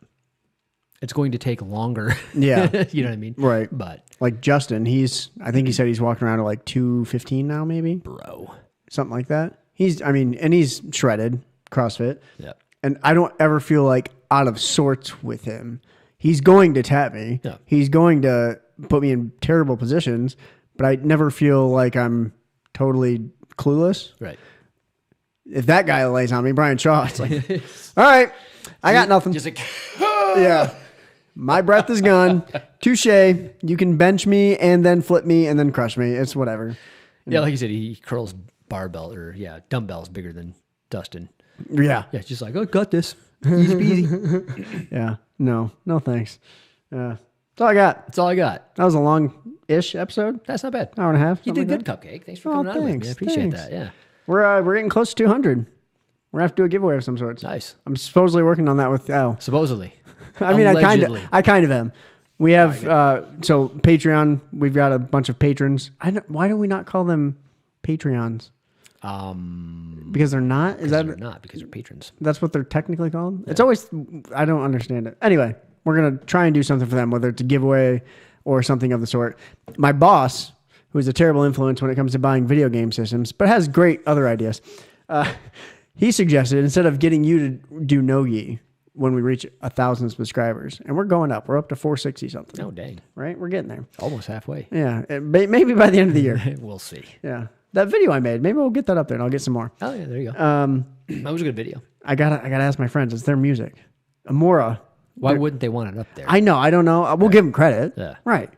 It's going to take longer. Yeah. You know what I mean? Right. But like Justin, I think he said he's walking around at like 215 now, maybe. Bro. Something like that. He's shredded, CrossFit. Yeah. And I don't ever feel like out of sorts with him. He's going to tap me. Yeah. He's going to put me in terrible positions, but I never feel like I'm totally clueless. Right. If that guy lays on me, Brian Shaw, it's like, all right, I got nothing. Just like, yeah. My breath is gone. Touche. You can bench me and then flip me and then crush me. It's whatever. Yeah, like you said, he curls barbell or dumbbells bigger than Dustin. Yeah. Yeah, it's just like, oh, got this. Easy peasy. Yeah. No thanks. That's all I got. That's all I got. That was a long-ish episode. That's not bad. Hour and a half. You did good, Cupcake. Thanks for coming on with me. I appreciate that. Yeah. We're getting close to 200. We're gonna have to do a giveaway of some sorts. Nice. I'm supposedly working on that with Al. Supposedly. I mean, I kind of am. We have so Patreon. We've got a bunch of patrons. Why do we not call them Patreons? Because they're not. They're not because they're patrons. That's what they're technically called. Yeah. It's always. I don't understand it. Anyway, we're gonna try and do something for them, whether it's a giveaway or something of the sort. My boss, who is a terrible influence when it comes to buying video game systems, but has great other ideas. He suggested instead of getting you to do no-gi when we reach 1,000 subscribers, and we're going up. We're up to 460 something. Oh, dang. Right? We're getting there. Almost halfway. Yeah. Maybe by the end of the year. We'll see. Yeah. That video I made, maybe we'll get that up there and I'll get some more. Oh, yeah, there you go. That was a good video. I gotta ask my friends. It's their music. Amora. Why wouldn't they want it up there? I know. I don't know. We'll give them credit. Yeah. Right.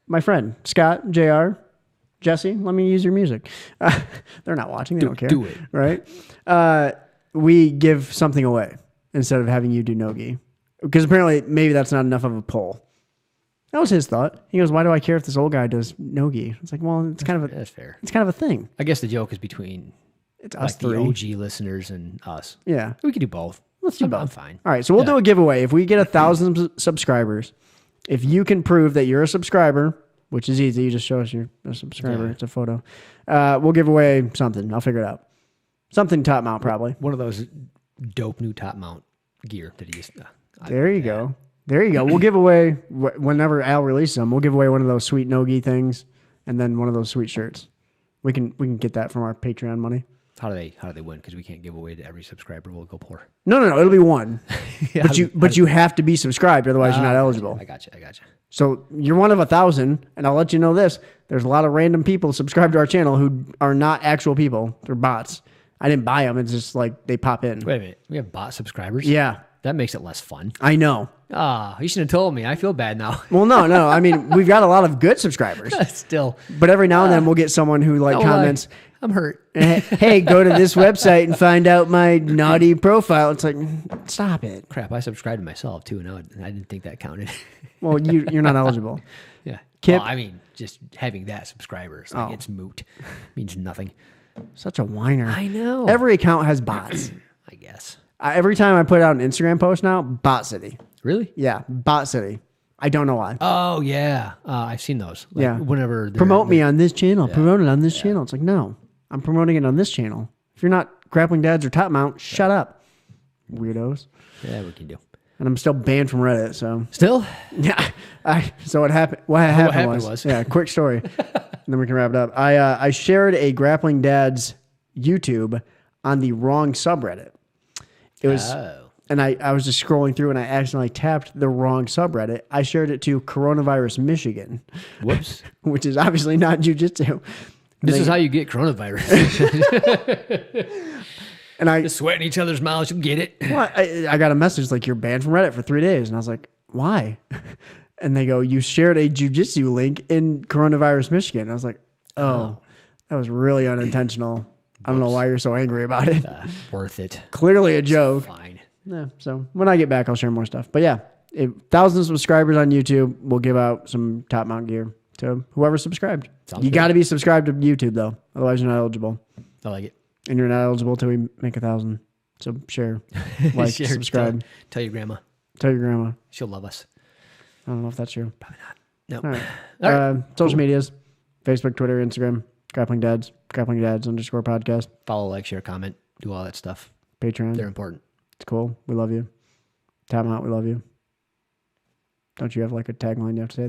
My friend, Scott, JR, Jesse, let me use your music. They're not watching. They don't care. Do it. Right? We give something away instead of having you do no-gi. Because apparently maybe that's not enough of a pull. That was his thought. He goes, "Why do I care if this old guy does nogi?" It's like, well, it's kind of a That's fair. it's kind of a thing. I guess the joke is between It's us the three. OG listeners and us. Yeah. We can do both. Let's do I'm both. fine. All right, so we'll do a giveaway. If we get 1,000 subscribers, if you can prove that you're a subscriber, which is easy, you just show us you're a subscriber. Yeah. It's a photo. We'll give away something. I'll figure it out. Something top mount, probably. One of those dope new top mount gear that he just. There you go. There you go. We'll give away, whenever Al releases them, we'll give away one of those sweet nogi things and then one of those sweet shirts. We can get that from our Patreon money. How do they win? Because we can't give away to every subscriber. We'll go poor. No. It'll be one. Yeah, but you have to be subscribed, otherwise you're not eligible. I got you. So you're one of 1,000, and I'll let you know this. There's a lot of random people subscribed to our channel who are not actual people. They're bots. I didn't buy them. It's just like they pop in. Wait a minute. We have bot subscribers? Yeah. That makes it less fun. I know. You should have told me. I feel bad now. Well, no. I mean, we've got a lot of good subscribers. Still. But every now and then we'll get someone who comments, I'm hurt. hey, go to this website and find out my naughty profile. It's like, stop it. Crap, I subscribed to myself too, and I didn't think that counted. Well, you're not eligible. Yeah. Kip? Well, I mean, just having that subscribers, like it's moot. Means nothing. Such a whiner. I know. Every account has bots. I guess. Every time I put out an Instagram post now, Bot City. Really? Yeah, Bot City. I don't know why. Oh, yeah. I've seen those. Like, Yeah. Whenever Promote me on this channel. Promote it on this channel. It's like, no, I'm promoting it on this channel. If you're not Grappling Dads or Top Mount, shut up. Weirdos. Yeah, we can do. And I'm still banned from Reddit, so. Still? Yeah. So what happened was. Yeah, quick story. And then we can wrap it up. I shared a Grappling Dads YouTube on the wrong subreddit. It was, and I was just scrolling through and I accidentally tapped the wrong subreddit. I shared it to Coronavirus Michigan. Whoops. Which is obviously not jujitsu. This is how you get coronavirus. And I Just sweating each other's mouths. You get it. well, I got a message like, you're banned from Reddit for 3 days. And I was like, why? And they go, you shared a jujitsu link in Coronavirus Michigan. And I was like, oh, that was really unintentional. I don't know why you're so angry about it. Worth it. Clearly a joke. Fine. Yeah, so when I get back, I'll share more stuff. But yeah, 1,000 subscribers on YouTube, we'll give out some top mount gear to whoever subscribed. You got to be subscribed to YouTube though, otherwise you're not eligible. I like it. And you're not eligible till we make 1,000. So share, like, Share, subscribe. Tell your grandma. Tell your grandma. She'll love us. I don't know if that's true. Probably not. No. All right. All right. Social medias: Facebook, Twitter, Instagram. Grappling Dads _podcast. Follow, like, share, comment, do all that stuff. Patreon. They're important. It's cool. We love you. Time out. We love you. Don't you have like a tagline you have to say?